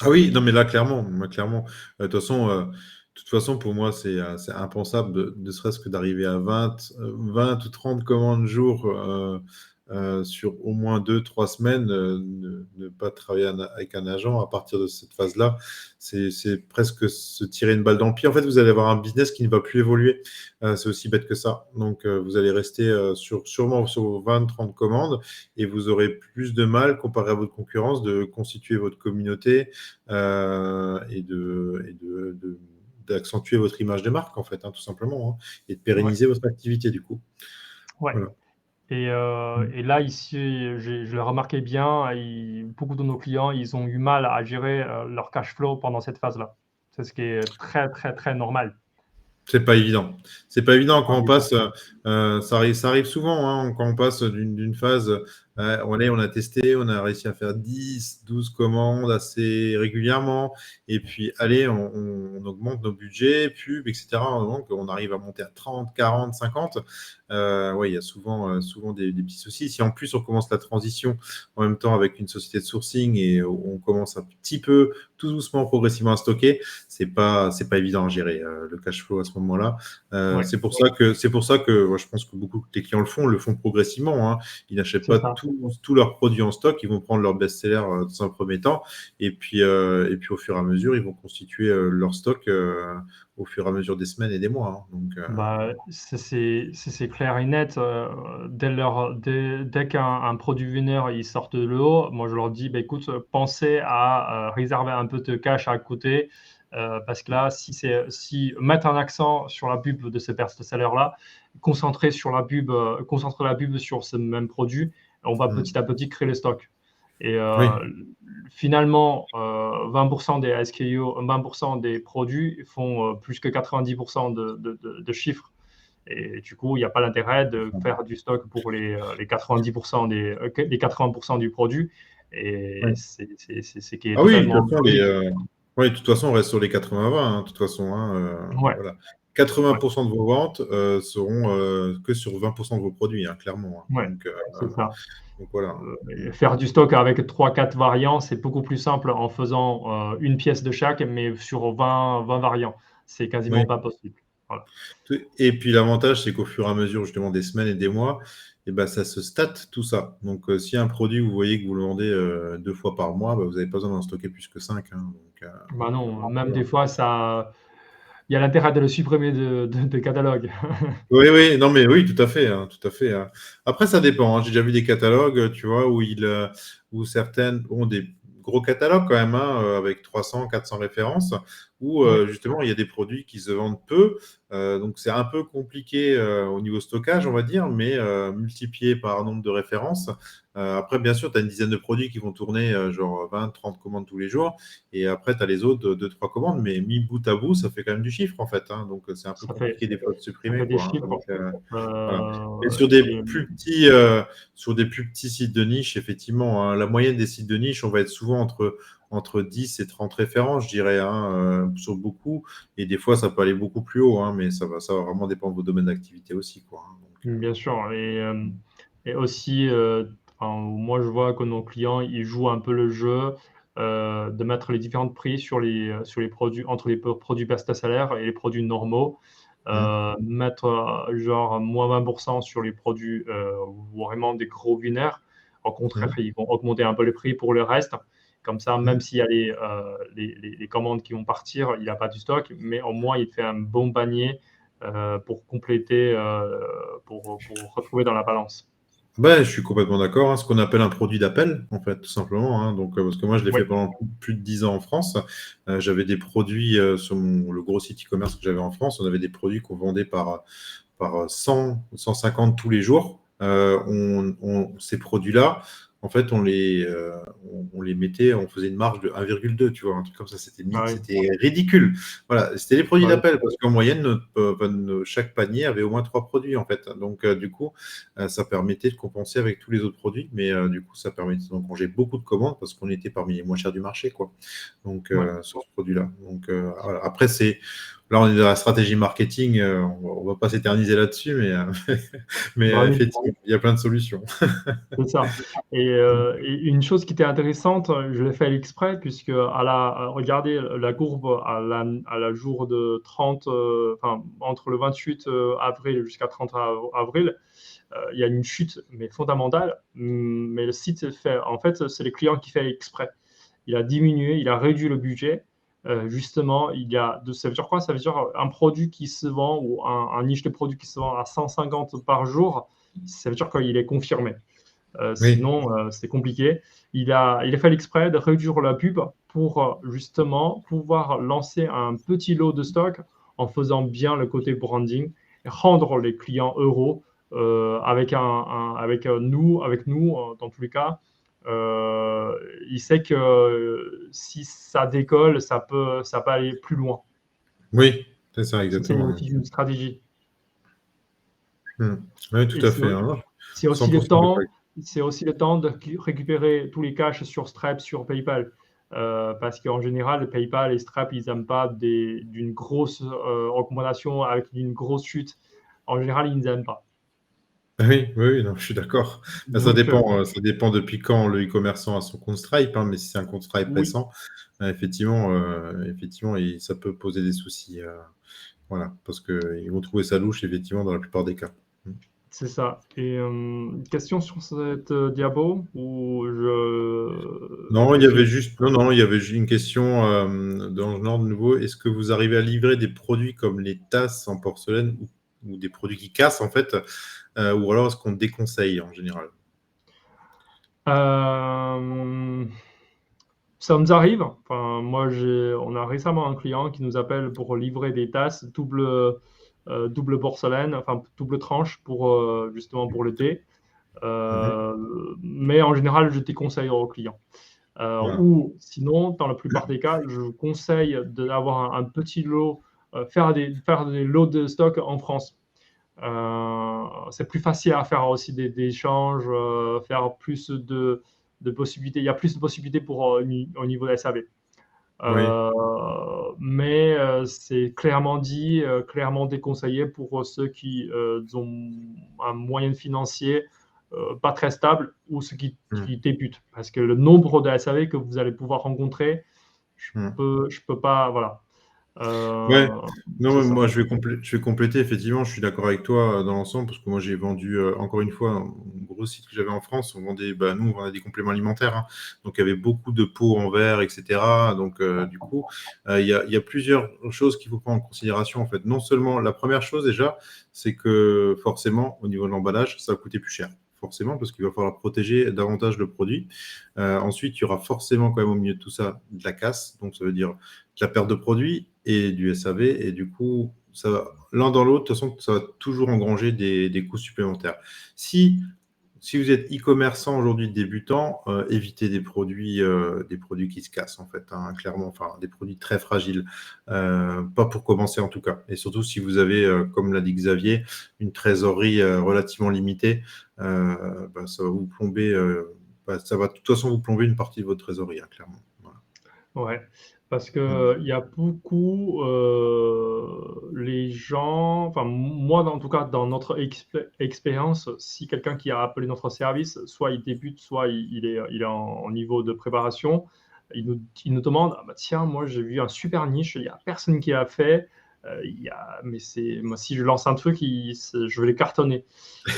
Ah oui, non, mais là, clairement, moi, clairement. De toute façon, pour moi, c'est impensable, ne serait-ce que d'arriver à 20 ou 30 commandes jour sur au moins 2, 3 semaines, ne pas travailler avec un agent à partir de cette phase-là, c'est presque se tirer une balle dans le pied. En fait, vous allez avoir un business qui ne va plus évoluer. C'est aussi bête que ça. Donc, vous allez rester sûrement sur vos 20, 30 commandes et vous aurez plus de mal, comparé à votre concurrence, de constituer votre communauté d'accentuer votre image de marque, en fait, hein, tout simplement, hein, et de
Ouais,
pérenniser votre activité, du coup.
ouais.
Voilà.
Et là, ici, je l'ai remarqué bien, beaucoup de nos clients, ils ont eu mal à gérer leur cash flow pendant cette phase-là. C'est ce qui est très, très, très normal.
C'est pas évident. C'est pas évident quand
Pas
on
évident.
passe. Ça arrive souvent hein, quand on passe d'une phase. Allez, on a testé, on a réussi à faire 10, 12 commandes assez régulièrement. Et puis, allez, on augmente nos budgets, pubs, etc. Donc, on arrive à monter à 30, 40, 50. ouais, il y a souvent des petits soucis. Si en plus on commence la transition en même temps avec une société de sourcing et on commence un petit peu, tout doucement, progressivement à stocker, c'est pas évident à gérer le cash flow à ce moment-là.
Oui,
C'est pour ça que moi, je pense que beaucoup des clients le font progressivement, hein. Ils n'achètent
c'est
pas
ça.
tous leurs produits en stock, ils vont prendre leur best-seller dans un premier temps, et puis au fur et à mesure, ils vont constituer leur stock au fur et à mesure des semaines et des mois, hein. Donc,
Bah, c'est clair et net. Dès qu'un produit winner il sort de l'eau, moi je leur dis, bah, écoute, pensez à réserver un peu de cash à côté, parce que là, si mettre un accent sur la pub de ce best-seller-là, concentrer la pub sur ce même produit, on va
mm.
petit à petit créer le stock. Et
Oui,
finalement, 20% des SKU, 20% des produits font plus que 90% de chiffres. Et du coup, il n'y a pas l'intérêt de faire du stock pour les 90% les 80% du produit. Et
oui.
c'est qui est
Ah oui, de
totalement
toute façon,
logique.
ouais, de toute façon, on reste sur les 80-20, hein, de toute façon, hein,
Ouais,
voilà.
ouais,
80% de vos ventes seront que sur 20% de vos produits, hein, clairement, hein.
ouais, c'est ça.
Donc voilà.
Et faire du stock avec 3-4 variants, c'est beaucoup plus simple en faisant une pièce de chaque, mais sur 20 variants. C'est quasiment
Oui.
pas possible. Voilà.
Et puis l'avantage, c'est qu'au fur et à mesure justement des semaines et des mois, et ben, ça se state tout ça. Donc si un produit, vous voyez que vous le vendez 2 fois par mois, bah, vous n'avez pas besoin d'en stocker plus que 5, hein. Donc,
Bah non, même
voilà.
des fois, il y a l'intérêt de le supprimer de catalogue.
Oui, oui, non, mais oui, tout à fait, hein, tout à fait, hein. Après, ça dépend, hein. J'ai déjà vu des catalogues, tu vois, où certaines ont des gros catalogues quand même, hein, avec 300, 400 références, où
Oui,
justement, il y a des produits qui se vendent peu. Donc, c'est un peu compliqué au niveau stockage, on va dire, mais multiplié par nombre de références. Après, bien sûr, tu as une dizaine de produits qui vont tourner, genre 20, 30 commandes tous les jours. Et après, tu as les autres, 2, 3 commandes, mais mis bout à bout, ça fait quand même du chiffre, en fait, hein. Donc, c'est un peu
ça fait,
compliqué des fois de
ça fait
supprimer,
des
quoi, hein.
chiffres.
Donc, voilà. Et
Et
sur des plus petits sites de niche, effectivement, hein, la moyenne des sites de niche, on va être souvent entre 10 et 30 références, je dirais, hein, sur beaucoup. Et des fois, ça peut aller beaucoup plus haut, hein, mais ça va vraiment dépendre de vos domaines d'activité aussi, quoi, hein. Donc,
bien sûr. Et aussi, enfin, moi, je vois que nos clients, ils jouent un peu le jeu de mettre les différents prix sur les produits, entre les produits best-seller et les produits normaux. Mettre genre moins 20% sur les produits vraiment des gros winners. Au contraire,
hum,
ils vont augmenter un peu les prix pour le reste. Comme ça, même
hum.
s'il y a les commandes qui vont partir, il n'y a pas du stock, mais au moins, il fait un bon panier pour compléter, pour retrouver dans la balance.
Ben, je suis complètement d'accord, hein, ce qu'on appelle un produit d'appel, en fait, tout simplement, hein. Donc, parce que moi, je l'ai
Oui,
fait pendant plus de 10 ans en France. J'avais des produits sur le gros site e-commerce que j'avais en France. On avait des produits qu'on vendait par 100, 150 tous les jours. Ces produits-là, en fait, on les mettait, on faisait une marge de 1,2, tu vois, un truc comme ça.
ah oui,
C'était ridicule. Voilà, c'était les produits
bah oui,
d'appel, parce qu'en moyenne, chaque panier avait au moins 3 produits, en fait. Donc, du coup, ça permettait de compenser avec tous les autres produits, mais du coup, ça permettait d'engranger beaucoup de commandes parce qu'on était parmi les moins chers du marché, quoi. Donc,
ouais.
sur ce produit-là. Donc, voilà. Après, là, on est dans la stratégie marketing, on va pas s'éterniser là-dessus, mais
Bah oui.
effectivement, il y a plein de solutions.
C'est ça. Et une chose qui était intéressante, je l'ai fait exprès, puisque regardez la courbe à la jour de 30, enfin, entre le 28 avril jusqu'à 30 avril, il y a une chute mais fondamentale. Mais le site fait, en fait, c'est le client qui fait exprès. Il a diminué, il a réduit le budget. Justement, ça veut dire quoi? Ça veut dire un produit qui se vend ou un niche de produit qui se vend à 150 par jour, ça veut dire qu'il est confirmé.
Oui,
Sinon, c'est compliqué. Il a fait l'exprès de réduire la pub pour justement pouvoir lancer un petit lot de stock en faisant bien le côté branding et rendre les clients euros avec nous, dans tous les cas. Euh, il sait que si ça décolle, ça peut aller plus loin.
oui, c'est ça,
Ça, c'est
exactement.
aussi une stratégie.
Hmm. Oui,
Et
tout à fait, hein.
c'est aussi le
100% d'accord.
temps, c'est aussi le temps de récupérer tous les cash sur Stripe, sur PayPal. Parce qu'en général, PayPal et Stripe, ils n'aiment pas d'une grosse augmentation avec une grosse chute. En général, ils n'aiment pas.
Oui, oui, oui, non, je suis d'accord.
Donc,
Ça dépend depuis quand le e-commerçant a son compte Stripe, hein, mais si c'est un compte Stripe
oui,
récent, effectivement, ça peut poser des soucis. Voilà, parce qu'ils vont trouver ça louche, effectivement, dans la plupart des cas. Mm.
c'est ça. Et question sur cette diabo où
Non, il y avait
j'ai...
juste, non, non, il y avait juste une question dans le genre de nouveau. Est-ce que vous arrivez à livrer des produits comme les tasses en porcelaine ou des produits qui cassent en fait, ou alors est-ce qu'on déconseille en général?
Euh, Ça nous arrive. Enfin, on a récemment un client qui nous appelle pour livrer des tasses double porcelaine, enfin double tranche pour justement pour le thé.
Mhm.
Mais en général, je déconseille aux clients.
Voilà.
Ou sinon, dans la plupart des cas, je vous conseille d'avoir un petit lot, faire des lots de stock en France. C'est plus facile à faire aussi des échanges, faire plus de possibilités. Il y a plus de possibilités pour au niveau de SAV.
Oui.
Mais c'est clairement dit, clairement déconseillé pour ceux qui ont un moyen financier pas très stable ou ceux
Mm.
qui débutent. Parce que le nombre de SAV que vous allez pouvoir rencontrer,
Mm.
je peux pas, voilà.
Ouais,
Euh,
non,
c'est
mais
ça.
moi je vais compléter, effectivement, je suis d'accord avec toi dans l'ensemble, parce que moi j'ai vendu, encore une fois, un gros site que j'avais en France, nous on vendait des compléments alimentaires, hein. Donc il y avait beaucoup de pots en verre, etc. Donc du coup, il y a plusieurs choses qu'il faut prendre en considération, en fait. Non seulement, la première chose déjà, c'est que forcément, au niveau de l'emballage, ça va coûter plus cher. Forcément, parce qu'il va falloir protéger davantage le produit. Ensuite, il y aura forcément quand même au milieu de tout ça de la casse, donc ça veut dire de la perte de produit et du SAV. Et du coup, l'un dans l'autre, de toute façon, ça va toujours engranger des coûts supplémentaires. Si, si vous êtes e-commerçant aujourd'hui débutant, évitez des produits qui se cassent, en fait, hein, clairement, enfin, des produits très fragiles. Pas pour commencer, en tout cas. Et surtout, si vous avez, comme l'a dit Xavier, une trésorerie relativement limitée, ça va vous plomber, ça va de toute façon vous plomber une partie de votre trésorerie, hein, clairement. Voilà.
Ouais, parce
Mm.
que il y a beaucoup les gens, enfin moi en tout cas dans notre expérience, si quelqu'un qui a appelé notre service, soit il débute, soit il est en niveau de préparation, il nous demande, ah bah tiens, moi j'ai vu un super niche, il y a personne qui l'a fait, mais c'est moi si je lance un truc, je vais les cartonner.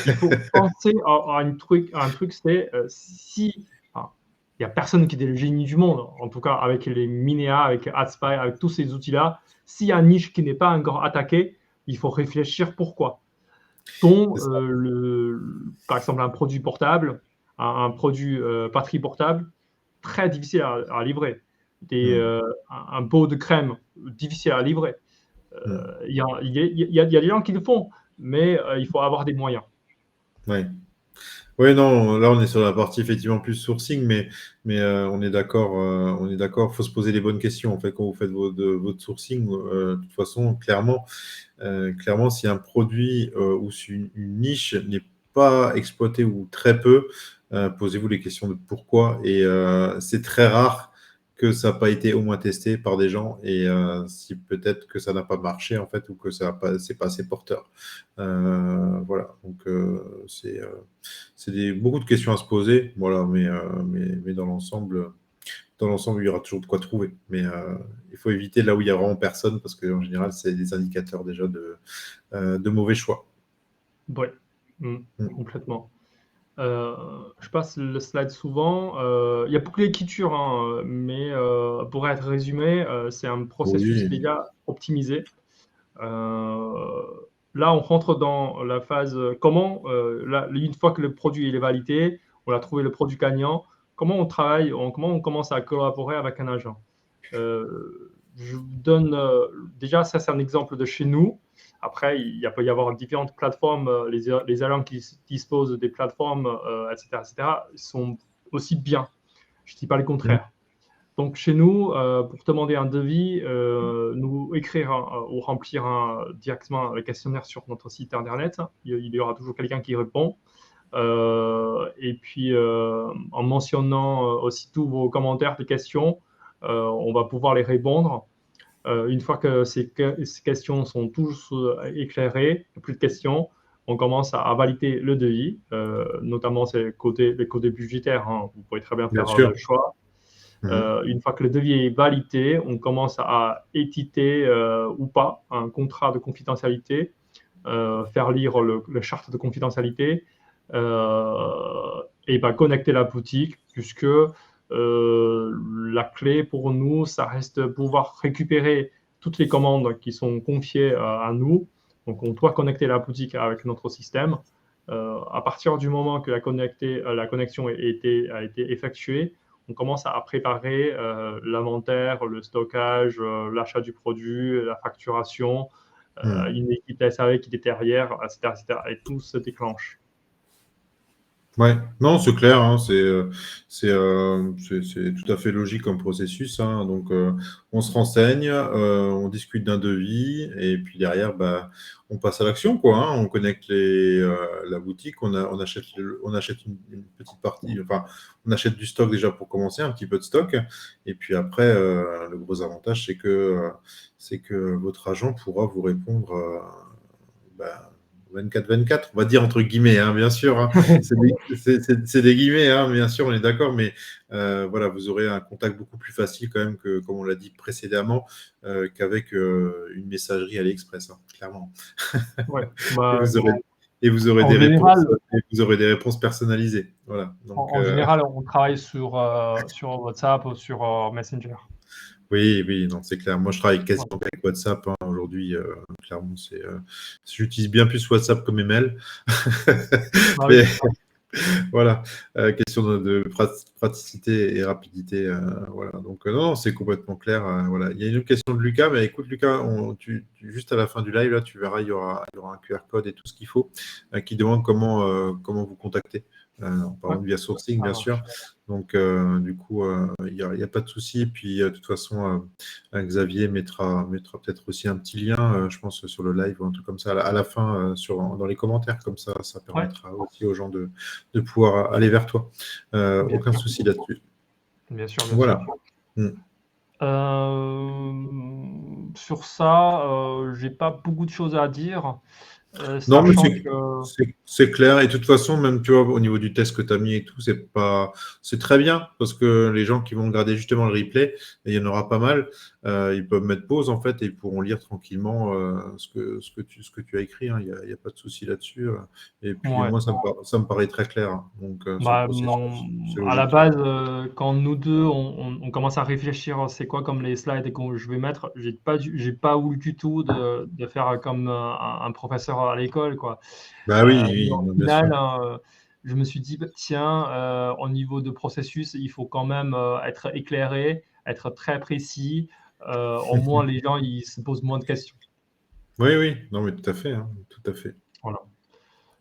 Il faut penser à un truc, c'est si enfin, il n'y a personne qui est le génie du monde, en tout cas avec les Minea, avec AdSpy, avec tous ces outils-là. S'il y a un niche qui n'est pas encore attaqué, il faut réfléchir pourquoi. Dont
C'est ça.
par exemple un produit portable, un produit batterie portable, très difficile à livrer.
Mm.
Un pot de crème, difficile à livrer.
Mm.
Il y a des gens qui le font, mais il faut avoir des moyens.
Ouais. Oui, non, là on est sur la partie effectivement plus sourcing, mais on est d'accord, on est d'accord. Faut se poser les bonnes questions en fait quand vous faites votre sourcing. De toute façon, clairement, si un produit ou si une niche n'est pas exploitée ou très peu, posez-vous les questions de pourquoi. Et c'est très rare que ça n'a pas été au moins testé par des gens et si peut-être que ça n'a pas marché en fait ou que c'est pas assez porteur. Voilà, donc beaucoup de questions à se poser, voilà, mais dans l'ensemble, il y aura toujours de quoi trouver. Mais il faut éviter là où il y a vraiment personne parce qu'en général, c'est des indicateurs déjà de mauvais choix.
Oui,
Mm.
complètement. Euh, je passe le slide souvent. Il y a beaucoup d'écriture, hein, mais pour être résumé, c'est un processus
Oui.
déjà optimisé. Euh, Là, on rentre dans la phase comment, là, une fois que le produit il est validé, on a trouvé le produit gagnant, comment on travaille, comment on commence à collaborer avec un agent. Je vous donne déjà, ça c'est un exemple de chez nous. Après, peut y avoir différentes plateformes, les agents qui disposent des plateformes, etc., sont aussi bien. Je ne dis pas le
Mm.
contraire. Donc chez nous, pour demander un devis, nous écrire ou remplir directement le questionnaire sur notre site internet. Il y aura toujours quelqu'un qui répond. Et puis en mentionnant aussi tous vos commentaires, des questions, on va pouvoir les répondre. Une fois que ces questions sont tous éclairées, il n'y a plus de questions, on commence à valider le devis, notamment c'est les côtés budgétaires. Hein. Vous pouvez très bien
Bien
faire
sûr.
le choix.
Mhm.
Une fois que le devis est validé, on commence à éditer ou pas un contrat de confidentialité, faire lire le charte de confidentialité et connecter la boutique, puisque la clé pour nous, ça reste de pouvoir récupérer toutes les commandes qui sont confiées à nous. Donc, on doit connecter la boutique avec notre système. À partir du moment que la connexion a été effectuée, on commence à préparer l'inventaire, le stockage, l'achat du produit, la facturation,
Mhm.
une équipe SAV qui est derrière, etc., etc. Et tout se déclenche.
Ouais, non, c'est clair, hein, c'est tout à fait logique comme processus, hein. Donc, on se renseigne, on discute d'un devis, et puis derrière, bah, on passe à l'action, quoi, hein. On connecte la boutique, on achète une petite partie, enfin, on achète du stock déjà pour commencer, un petit peu de stock, et puis après, le gros avantage, c'est que votre agent pourra vous répondre, bah, 24/24, on va dire entre guillemets, hein, bien sûr, hein. C'est des guillemets, hein, bien sûr, on est d'accord, mais voilà, vous aurez un contact beaucoup plus facile quand même que, comme on l'a dit précédemment, qu'avec une messagerie AliExpress, hein, clairement.
Ouais.
Et
Bah,
vous aurez, et
en général,
vous aurez des réponses personnalisées. Voilà. Donc,
en général, on travaille sur WhatsApp ou sur Messenger.
oui, oui, non, c'est clair. Moi, je travaille
Ouais.
quasiment qu'avec WhatsApp, hein, aujourd'hui. Clairement, j'utilise bien plus WhatsApp que mes mails.
Bah oui,
Mais
c'est ça.
voilà, question de praticité et rapidité. Voilà. Donc, non, non, c'est complètement clair. Voilà. Il y a une autre question de Lucas, mais écoute, Lucas, juste à la fin du live, là, tu verras, il y aura un QR code et tout ce qu'il faut qui demande comment vous contacter. En
Ouais,
parlant de via sourcing,
ça
bien sûr.
marche.
Donc, du coup, il y a pas de souci. Et puis, de toute façon, Xavier mettra peut-être aussi un petit lien, je pense, sur le live ou un truc comme ça à la fin, dans les commentaires. Comme ça
Ouais,
permettra aussi aux gens de pouvoir aller vers toi.
bien
Aucun
sûr,
souci là-dessus.
bien sûr, bien sûr.
Voilà. Mm.
Sur ça, j'ai pas beaucoup de choses à dire,
Non, mais
sachant que
c'est clair. Et de toute façon, même tu vois, au niveau du test que tu as mis et tout, c'est très bien parce que les gens qui vont regarder justement le replay, et il y en aura pas mal, ils peuvent mettre pause en fait et ils pourront lire tranquillement ce que tu as écrit, hein. Il y a pas de souci là-dessus. Et puis
ouais.
moi, ça me paraît très clair, hein. Donc, ce
Bah,
processus, c'est
à la
logique.
base, quand nous deux, on commence à réfléchir, c'est quoi comme les slides que je vais mettre, j'ai pas voulu du tout de faire comme un professeur à l'école, quoi.
Bah oui,
Mais
oui,
au
non, bien sûr.
final, je me suis dit, bah, tiens, au niveau de processus, il faut quand même être éclairé, être très précis. Au moins, les gens, ils se posent moins de questions.
Oui, oui, non, mais tout à fait, hein, tout à fait.
Voilà.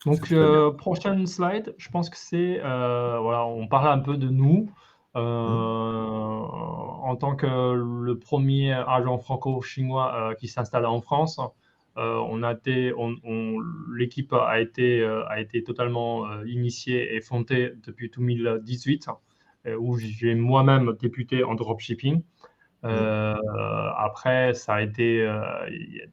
C'est
Donc,
très bien.
prochaine slide, je pense que c'est, voilà, on parle un peu de nous.
Mm.
En tant que le premier agent franco-chinois qui s'installe en France, l'équipe a été totalement initiée et fondée depuis 2018, où j'ai moi-même débuté en dropshipping.
Mm.
Euh, Après, ça a été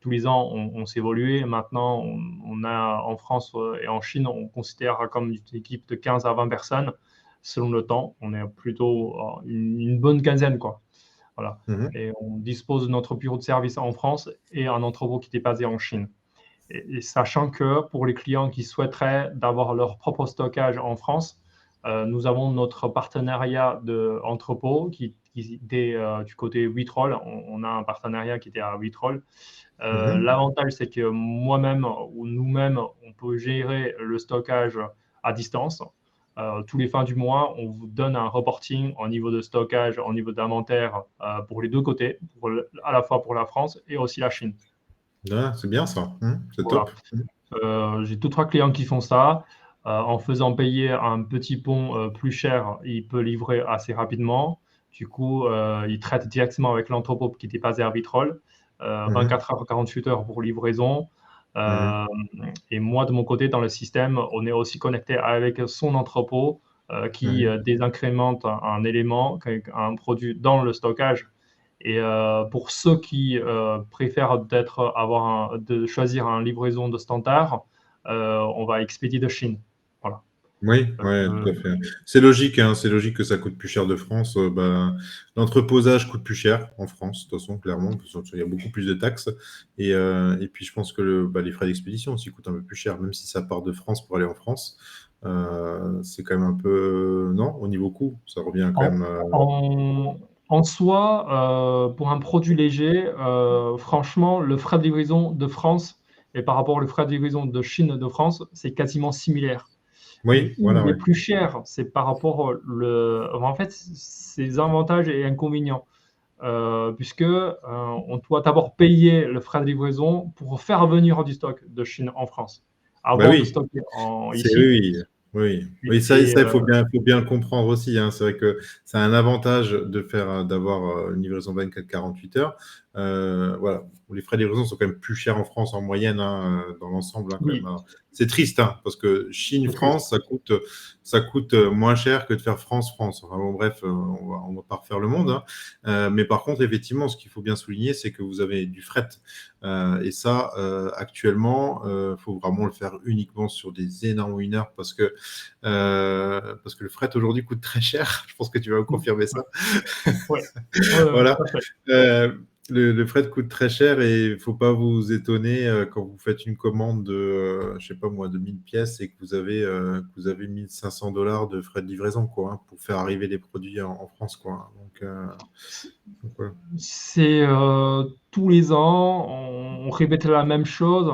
tous les ans, on s'est évolué. Maintenant, on a en France et en Chine, on considère comme une équipe de 15 à 20 personnes selon le temps. On est plutôt une bonne quinzaine, quoi. Voilà.
Mhm.
Et on dispose de notre bureau de service en France et un entrepôt qui est basé en Chine. Et sachant que pour les clients qui souhaiteraient d'avoir leur propre stockage en France, nous avons notre partenariat d'entrepôt qui était du côté Witrol. On a un partenariat qui était à Witrol.
Mhm.
L'avantage, c'est que moi-même ou nous-mêmes, on peut gérer le stockage à distance. Tous les fins du mois, on vous donne un reporting au niveau de stockage, au niveau d'inventaire pour les deux côtés, à la fois pour la France et aussi la Chine.
Ah, c'est bien ça. C'est top.
Voilà. J'ai 2-3 clients qui font ça. En faisant payer un petit pont plus cher, il peut livrer assez rapidement. Du coup, il traite directement avec l'entrepôt qui était basé à Vitrolles.
Mhm.
24 heures, 48 heures pour livraison.
Mhm.
Euh, et moi, de mon côté, dans le système, on est aussi connecté avec son entrepôt qui
Mhm.
désincrémente un élément, un produit dans le stockage. Et pour ceux qui préfèrent de choisir une livraison de standard, on va expédier de Chine. Voilà.
Oui, ouais, tout à fait. C'est logique, hein, c'est logique que ça coûte plus cher de France. L'entreposage coûte plus cher en France, de toute façon, clairement, parce qu'il y a beaucoup plus de taxes. Et puis, je pense que les frais d'expédition aussi coûtent un peu plus cher, même si ça part de France pour aller en France. C'est quand même un peu... Non, au niveau coût, ça revient quand même...
En soi, pour un produit léger, franchement, le frais de livraison de France et par rapport au frais de livraison de Chine de France, c'est quasiment similaire. Mais
Oui,
où
voilà,
il est
ouais.
plus cher, c'est par rapport en fait, c'est avantages et inconvénients, puisque on doit d'abord payer le frais de livraison pour faire venir du stock de Chine en France,
Bah
avant de
oui,
stocker
c'est
ici.
oui, oui.
Et,
Oui, ça,
et,
il faut bien le comprendre aussi, hein. C'est vrai que c'est un avantage d'avoir une livraison 24-48 heures. Voilà. Les frais de livraison sont quand même plus chers en France en moyenne, hein, dans l'ensemble, hein, quand même.
oui,
Alors, c'est triste, hein, parce que
c'est triste.
Chine-France, ça coûte moins cher que de faire France-France. Enfin bon, bref, on va pas refaire le monde, hein. Mais par contre, effectivement, ce qu'il faut bien souligner, c'est que vous avez du fret. Et ça, actuellement, faut vraiment le faire uniquement sur des énormes winners parce que le fret aujourd'hui coûte très cher. Je pense que tu vas me confirmer
Ouais,
ça.
ouais, ouais, ouais,
Voilà.
tout à fait.
Euh, le fret coûte très cher et il ne faut pas vous étonner quand vous faites une commande de, je sais pas moi, de 1000 pièces et que vous avez 1500 $ de frais de livraison, quoi, hein, pour faire arriver les produits en France, quoi. Donc, voilà.
C'est tous les ans, on répète la même chose.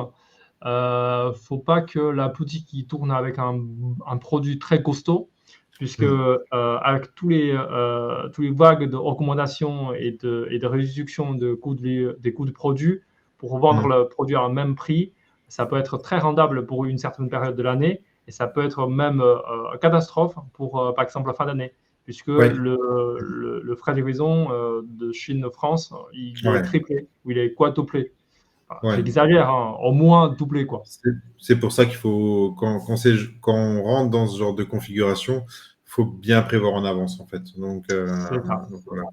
Faut pas que la boutique qui tourne avec un produit très costaud, puisque
Mm.
avec tous les vagues de recommandations et de réduction des coûts de produit pour vendre
Mm.
le produit à un même prix, ça peut être très rentable pour une certaine période de l'année et ça peut être même catastrophe pour, par exemple, la fin d'année puisque
Ouais.
le frais de livraison de Chine-France, il est
Ouais.
triplé ou il est quadruplé. Enfin,
Ouais.
j'exagère, hein, au moins doublé, quoi.
C'est pour ça qu'il faut, quand on rentre dans ce genre de configuration, il faut bien prévoir en avance, en fait.
C'est ça.
Donc voilà.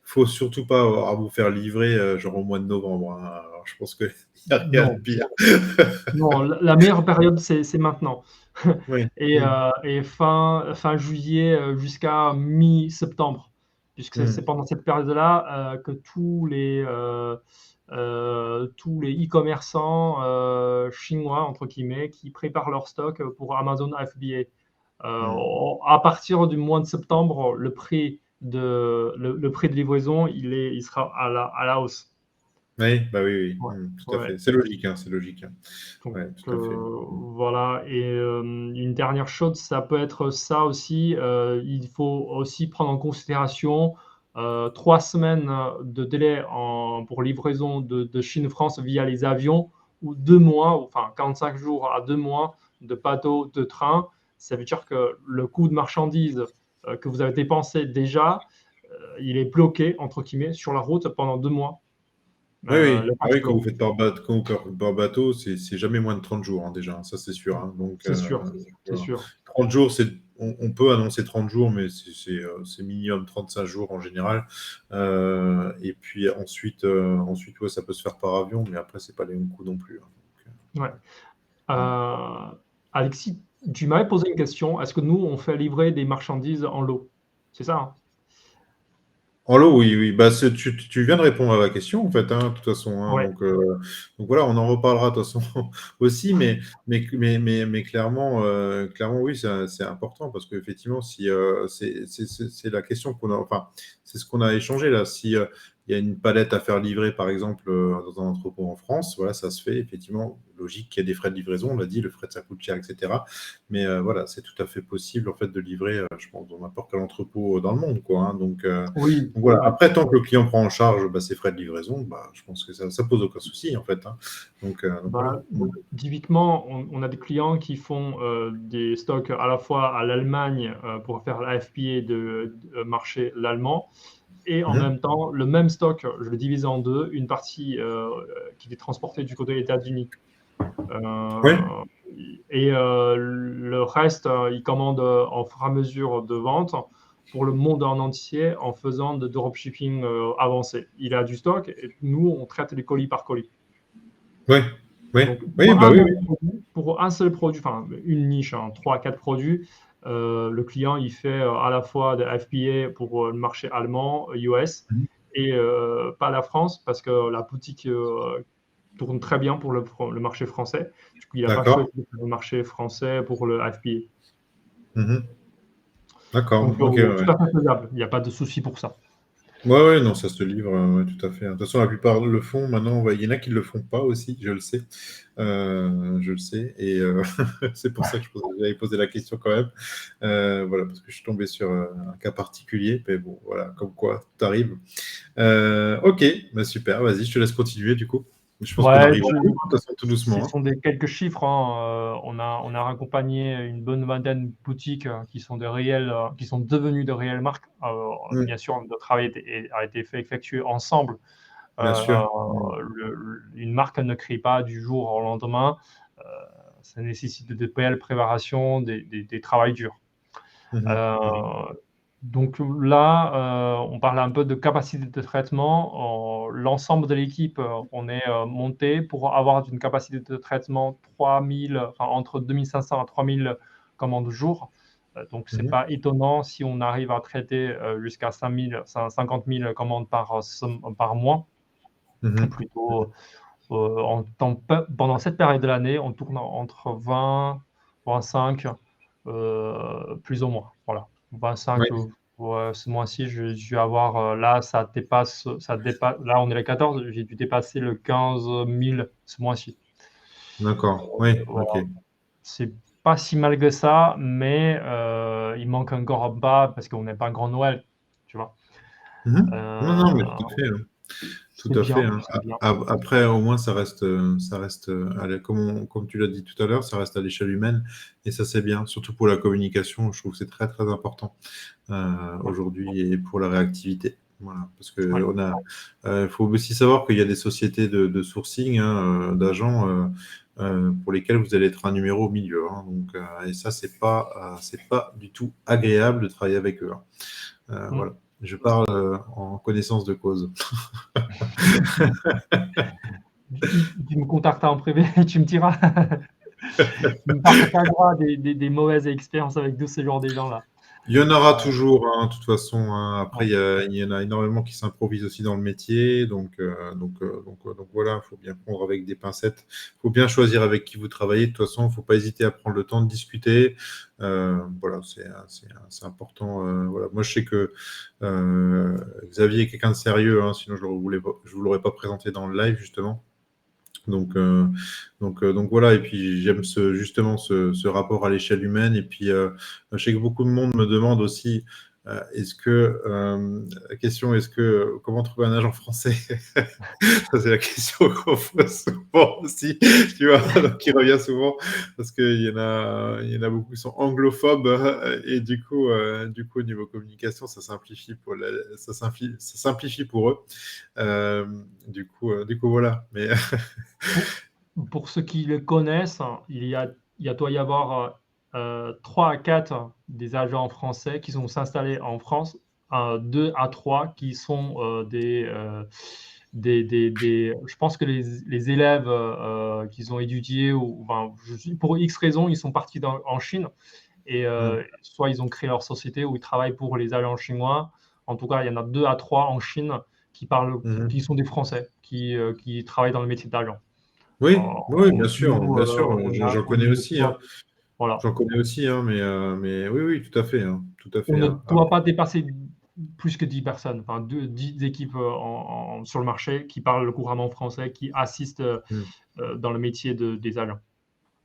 Faut surtout pas avoir à vous faire livrer, genre au mois de novembre, hein. Alors, je pense qu'il n'y a rien de
Non,
pire.
non, la meilleure période, c'est maintenant.
Oui.
Et,
Mm.
fin juillet jusqu'à mi-septembre, puisque c'est
Mm.
pendant cette période-là que tous les e-commerçants chinois, entre guillemets, qui préparent leur stock pour Amazon FBA.
Mm.
À partir du mois de septembre, le prix de livraison, il sera à la hausse.
Oui, bah oui, oui,
Ouais,
tout à
ouais.
fait. C'est logique, hein, c'est logique, hein.
Donc,
Ouais, tout à fait.
voilà. Et une dernière chose, ça peut être ça aussi. Il faut aussi prendre en considération 3 semaines de délai pour livraison de Chine-France via les avions ou 2 mois, enfin 45 jours à 2 mois de bateau, de train. Ça veut dire que le coût de marchandises que vous avez dépensé déjà, il est bloqué, entre guillemets, sur la route pendant 2 mois.
Oui, oui.
Le
Ah
cash
oui,
flow,
quand vous faites par bateau, c'est jamais moins de 30 jours, hein, déjà, hein, ça c'est sûr, hein.
c'est sûr, c'est
Voilà.
sûr.
30 jours, on peut annoncer 30 jours, mais c'est minimum 35 jours en général. Et puis ensuite ouais, ça peut se faire par avion, mais après, c'est pas les mêmes coûts non plus, hein.
Ouais.
Euh,
Euh, Alexis, tu m'avais posé une question. Est-ce que nous, on fait livrer des marchandises en lot? C'est ça, hein?
En lot, oui, oui. Bah, tu viens de répondre à la question, en fait, hein, de toute façon, hein.
Ouais.
Donc voilà, on en reparlera de toute façon aussi, mais clairement, oui, c'est important parce qu'effectivement, si c'est la question qu'on a, enfin, c'est ce qu'on a échangé là. Si il y a une palette à faire livrer, par exemple, dans un entrepôt en France, voilà, ça se fait effectivement. Logique qu'il y ait des frais de livraison, on l'a dit, le fret ça coûte cher, etc. Mais voilà, c'est tout à fait possible en fait de livrer, je pense, dans n'importe quel entrepôt dans le monde, quoi, hein.
Oui,
Donc voilà.
oui.
Après, tant que le client prend en charge ses frais de livraison, je pense que ça pose aucun souci en fait, hein. Donc voilà.
Bah, typiquement, on a des clients qui font des stocks à la fois à l'Allemagne pour faire la FBA de marché l'allemand et en
Mhm.
même temps, le même stock, je le divise en deux, une partie qui est transportée du côté des États-Unis.
Oui,
Euh, et le reste, ils commandent en fur et à mesure de vente pour le monde en entier en faisant de dropshipping avancé. Il a du stock et nous, on traite les colis par colis.
oui. Oui,
Donc,
oui, bah oui, oui.
pour un seul produit, enfin une niche, 3 à 4 produits, le client il fait à la fois de FBA pour le marché allemand, US,
Mhm.
et pas la France parce que la boutique tourne très bien pour le marché français. Du coup, il n'a pas
D'accord.
choisi le marché français pour le FBA.
Mhm. D'accord.
Donc,
Ok, ouais.
tout à fait faisable. Il n'y a pas de souci pour ça.
Ouais, ouais, non, ça se livre, ouais, tout à fait. De toute façon, la plupart le font. Maintenant, il y en a qui ne le font pas aussi, je le sais. Je le sais. Et c'est pour ça que j'avais posé la question quand même. Voilà, parce que je suis tombé sur un cas particulier. Mais bon, voilà, comme quoi, tout arrive. Ok, bah super, vas-y, je te laisse continuer du coup. Je pense qu'on
Ouais,
arrive au bout, hein, de toute façon, tout
ce
doucement. Hein.
sont des quelques chiffres, hein. On a accompagné une bonne vingtaine de boutiques qui sont qui sont devenues de réelles marques.
Mm,
Bien sûr, notre travail a été effectué ensemble.
bien sûr. Mm,
Une marque ne crée pas du jour au lendemain. Euh, Ça nécessite de belles préparations, des travails durs.
mhm, mhm,
Euh, donc là, on parle un peu de capacité de traitement. L'ensemble de l'équipe, on est monté pour avoir une capacité de traitement 3000, enfin, entre 2500 à 3000 commandes jour. Donc, c'est
mhm,
pas étonnant si on arrive à traiter jusqu'à 5000, 50 000 commandes par mois.
mhm.
Plutôt, pendant cette période de l'année, on tourne entre 20, 25, plus ou moins. Voilà. 25,
Oui,
ouais, ce mois-ci, je vais avoir, là, là, on est le 14, j'ai dû dépasser le 15 000 ce mois-ci.
d'accord. Oui, ok.
Voilà. C'est pas si mal que ça, mais il manque encore un pas parce qu'on n'est pas un grand Noël, tu vois.
Mhm. Non, non, mais tout à
Euh,
fait. Hein. Tout
c'est
à fait.
bien,
Hein.
c'est bien.
Après, au moins, ça reste comme tu l'as dit tout à l'heure, ça reste à l'échelle humaine et ça, c'est bien. Surtout pour la communication, je trouve que c'est très, très important
Ouais,
aujourd'hui et pour la réactivité. Voilà. Parce que
ouais.
faut aussi savoir qu'il y a des sociétés de sourcing, hein, d'agents pour lesquels vous allez être un numéro au milieu. Hein. Donc, et ça, c'est pas du tout agréable de travailler avec eux. Hein.
Mm.
Voilà. Je parle en connaissance de cause.
Tu me contactes en privé et tu me diras. Tu me partageras des mauvaises expériences avec tous ce genre de gens-là.
Il y en aura
Euh,
toujours, hein, de toute façon. Hein. Après,
ouais,
il y en a énormément qui s'improvisent aussi dans le métier. Donc voilà, il faut bien prendre avec des pincettes. Il faut bien choisir avec qui vous travaillez. De toute façon, il ne faut pas hésiter à prendre le temps de discuter. Voilà, c'est important. Voilà. Moi, je sais que Xavier est quelqu'un de sérieux, hein, sinon je vous l'aurais pas présenté dans le live, justement. Donc, donc voilà, et puis j'aime justement ce rapport à l'échelle humaine. Et puis, je sais que beaucoup de monde me demande aussi, la question, comment trouver un agent français? Ça, c'est la question qu'on pose souvent aussi, tu vois, donc qui revient souvent, parce il y en a beaucoup qui sont anglophobes, et du coup, au niveau communication, ça simplifie pour eux. Euh, du coup, voilà. Mais
Pour, pour ceux qui le connaissent, il doit y avoir 3 à 4 des agents français qui sont installés en France, 2 à 3 qui sont je pense que les élèves qu'ils ont étudiés, ou, enfin, pour X raisons, ils sont partis en Chine et soit ils ont créé leur société ou ils travaillent pour les agents chinois. En tout cas, il y en a 2 à 3 en Chine qui
Mhm.
sont des Français, qui travaillent dans le métier d'agent.
Oui, oui,
Nous,
bien sûr, j'en
on
connais
ne
aussi, hein.
doit, voilà,
J'en connais aussi, hein, mais oui, oui, tout à fait, hein, tout à
on
fait.
ne
Hein.
doit pas dépasser plus que 10 personnes, enfin 10 équipes sur le marché qui parlent couramment français, qui assistent
Mm.
dans le métier des agents.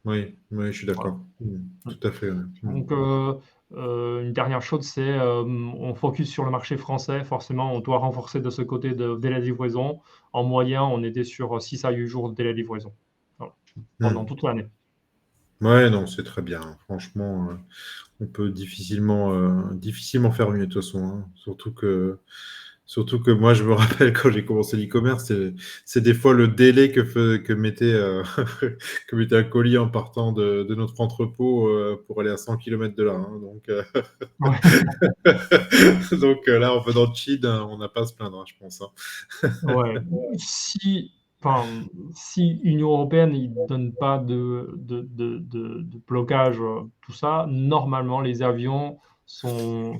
Oui, oui, je suis
Voilà.
d'accord. Mm. Tout à fait. Ouais. Mm.
Donc, une dernière chose, c'est on focus sur le marché français. Forcément, on doit renforcer de ce côté de délai de livraison. En moyen, on était sur 6 à 8 jours de délai de livraison. Voilà. Pendant
Mm.
toute l'année.
Ouais, non, c'est très bien. Hein. Franchement, on peut difficilement faire mieux de toute façon. Hein. Surtout que moi, je me rappelle quand j'ai commencé l'e-commerce, c'est des fois le délai que mettait, que mettait un colis en partant de notre entrepôt pour aller à 100 km de là. Hein. Donc,
Ouais.
donc là, en faisant cheat, on n'a pas à se plaindre, hein, je pense. Hein.
Ouais. Si, si l'Union européenne ne donne pas de blocage, tout ça, normalement, les avions font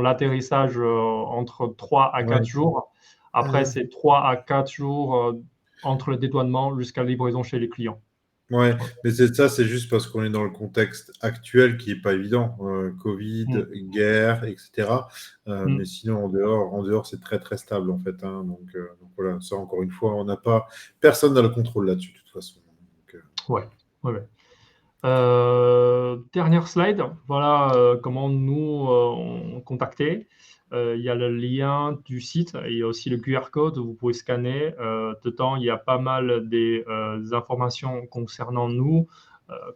l'atterrissage entre 3 à 4
Ouais.
jours. Après, c'est 3 à 4 jours entre le dédouanement jusqu'à la livraison chez les clients.
Ouais,
Voilà.
mais c'est juste parce qu'on est dans le contexte actuel qui est pas évident, Covid, guerre, etc. Mais sinon en dehors, c'est très très stable en fait, hein. Donc voilà, ça encore une fois, personne n'a le contrôle là-dessus de toute façon. Donc,
Ouais. Dernière slide, voilà comment nous on contacter. Il y a le lien du site et il y a aussi le QR code où vous pouvez scanner. Dedans, il y a pas mal des informations concernant nous,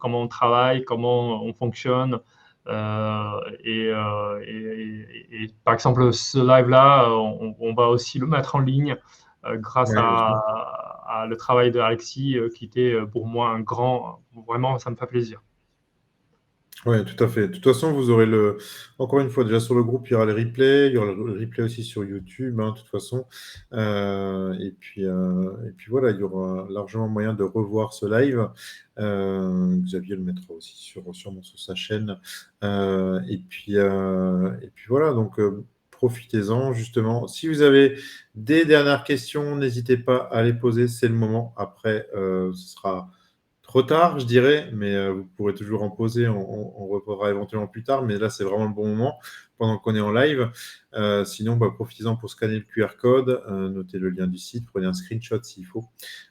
comment on travaille, comment on fonctionne. Et par exemple, ce live-là, on va aussi le mettre en ligne grâce
ouais, bien sûr.
à le travail de Alexis, qui était pour moi un grand. Vraiment, ça me fait plaisir.
Ouais, tout à fait. De toute façon, vous aurez encore une fois, déjà sur le groupe, il y aura les replays, il y aura le replay aussi sur YouTube, hein, de toute façon. Et puis voilà, il y aura largement moyen de revoir ce live. Xavier le mettra aussi sûrement sur sa chaîne. Et puis voilà, donc profitez-en justement. Si vous avez des dernières questions, n'hésitez pas à les poser, c'est le moment. Après, ce sera trop tard, je dirais, mais vous pourrez toujours en poser. On reprendra éventuellement plus tard, mais là, c'est vraiment le bon moment pendant qu'on est en live. Sinon, profitez-en pour scanner le QR code, notez le lien du site, prenez un screenshot s'il faut.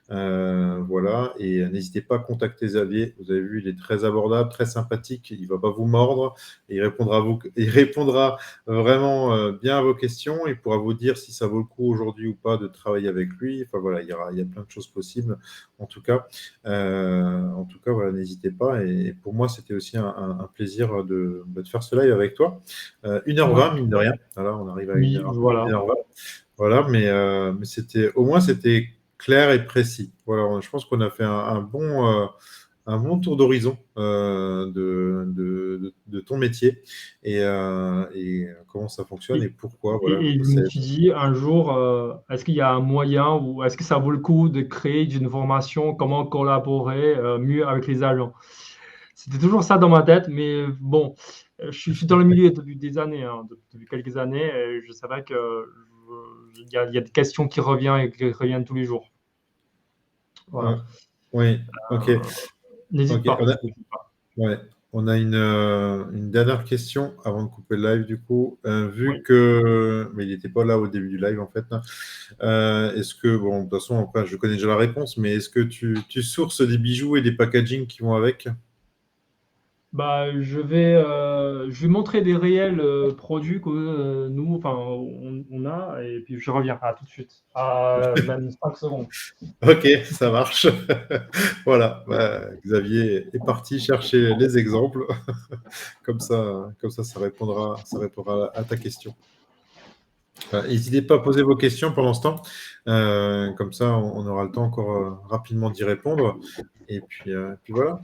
Voilà, et n'hésitez pas à contacter Xavier. Vous avez vu, il est très abordable, très sympathique. Il ne va pas vous mordre. Et il répondra vraiment bien à vos questions. Il pourra vous dire si ça vaut le coup aujourd'hui ou pas de travailler avec lui. Enfin voilà, il y a plein de choses possibles. En tout cas, voilà, n'hésitez pas. Et pour moi, c'était aussi un plaisir de faire ce live avec toi. 1h20, mine de rien. Voilà, on arrive à
Oui,
1h,
voilà.
1h20. Voilà, mais au moins, c'était clair et précis. Voilà, je pense qu'on a fait un bon tour d'horizon de ton métier et comment ça fonctionne et pourquoi. Voilà,
Et je me suis dit un jour, est-ce qu'il y a un moyen ou est-ce que ça vaut le coup de créer une formation, comment collaborer mieux avec les agents? C'était toujours ça dans ma tête, mais bon, je suis dans le milieu depuis des années, hein, depuis quelques années, et je savais qu'il y a des questions qui reviennent tous les jours. Voilà.
Oui, ok.
N'hésite pas.
Ouais. On a une dernière question avant de couper le live, du coup.
Oui.
Mais il n'était pas là au début du live, en fait, hein. Est-ce que, bon, de toute façon, après, je connais déjà la réponse, mais est-ce que tu sources des bijoux et des packaging qui vont avec?
Je vais montrer des réels produits que nous, enfin, on a, et puis je reviens. À tout de suite. À même 5 secondes.
Ok, ça marche. Voilà, Xavier est parti chercher les exemples. Comme ça, ça répondra à ta question. N'hésitez pas à poser vos questions pendant ce temps. Comme ça, on aura le temps encore rapidement d'y répondre. Et puis voilà.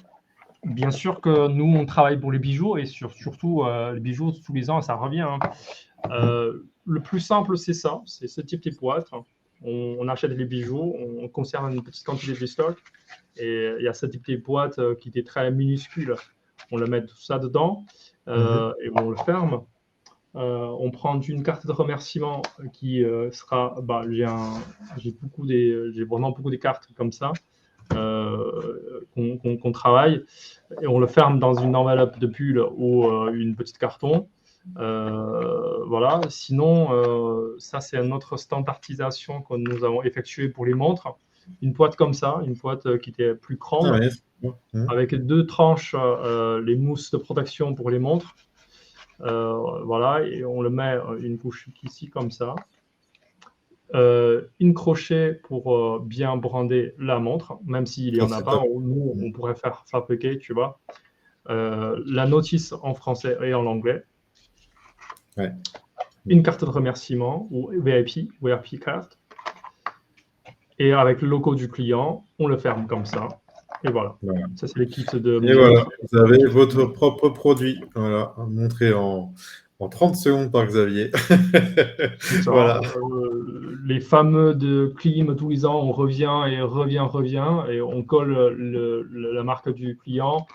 Bien sûr que nous, on travaille pour les bijoux et surtout les bijoux tous les ans, ça revient, hein. Le plus simple, c'est ça, c'est ce type de boîte. On achète les bijoux, on conserve une petite quantité de stock et il y a ce type de boîte qui est très minuscule. On le met tout ça dedans et on le ferme. On prend une carte de remerciement qui sera. J'ai vraiment beaucoup de cartes comme ça qu'on travaille et on le ferme dans une enveloppe de pull ou une petite carton. Voilà. Sinon, ça c'est une autre standardisation que nous avons effectuée pour les montres. Une boîte comme ça, une boîte qui était plus grande,
Ah ouais, c'est bon.
avec 2 tranches, les mousses de protection pour les montres. Voilà, et on le met une couche ici comme ça. Une crochet pour bien brander la montre, même s'il n'y en a pas, nous on pourrait faire fabriquer, tu vois. La notice en français et en anglais.
Ouais.
Une carte de remerciement ou VIP carte. Et avec le logo du client, on le ferme comme ça. Et voilà. Ça, c'est le kit de.
Et voilà, vous avez votre propre produit. Voilà, montré en en 30 secondes par Xavier.
C'est ça.
Voilà.
Les fameux de clim tous les ans, on revient et revient, et on colle la marque du client,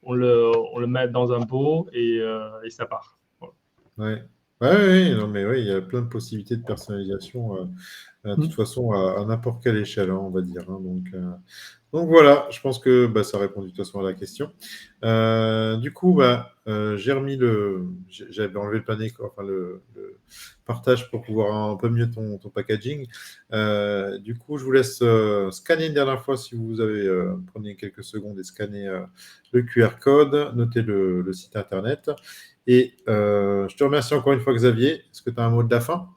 on le met dans un pot et ça part. Voilà.
Ouais. Ouais, ouais, non, mais oui, il y a plein de possibilités de personnalisation, de toute façon, à n'importe quelle échelle, hein, on va dire, hein. Donc voilà, je pense que bah, ça répond de toute façon à la question. Du coup, bah, j'avais enlevé le panier, enfin le partage pour pouvoir un peu mieux ton packaging. Du coup, je vous laisse scanner une dernière fois si vous avez prenez quelques secondes et scanner le QR code, notez le site internet. Et je te remercie encore une fois, Xavier. Est-ce que tu as un mot de la fin?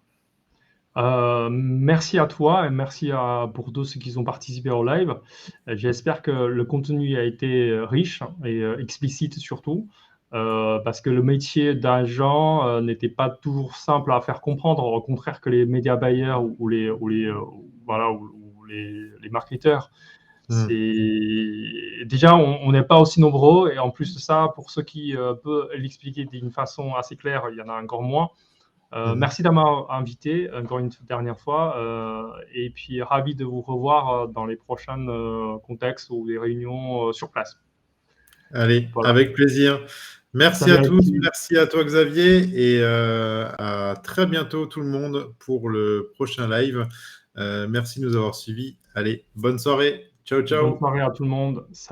Merci à toi et merci pour tous ceux qui ont participé au live. J'espère que le contenu a été riche et explicite surtout, parce que le métier d'agent n'était pas toujours simple à faire comprendre, au contraire que les médias buyers voilà, ou les marketeurs.
Hmm.
C'est déjà, on n'est pas aussi nombreux, et en plus de ça, pour ceux qui peuvent l'expliquer d'une façon assez claire, il y en a encore moins.
Mhm.
Merci d'avoir invité encore une dernière fois, et puis ravi de vous revoir dans les prochains contextes ou des réunions sur place.
Allez,
Voilà.
avec plaisir. Merci
Salut
à tous,
Alexis.
merci à toi Xavier et à très bientôt tout le monde pour le prochain live. Merci de nous avoir suivis. Allez, bonne soirée. Ciao,
Bonne
ciao.
soirée à tout le monde.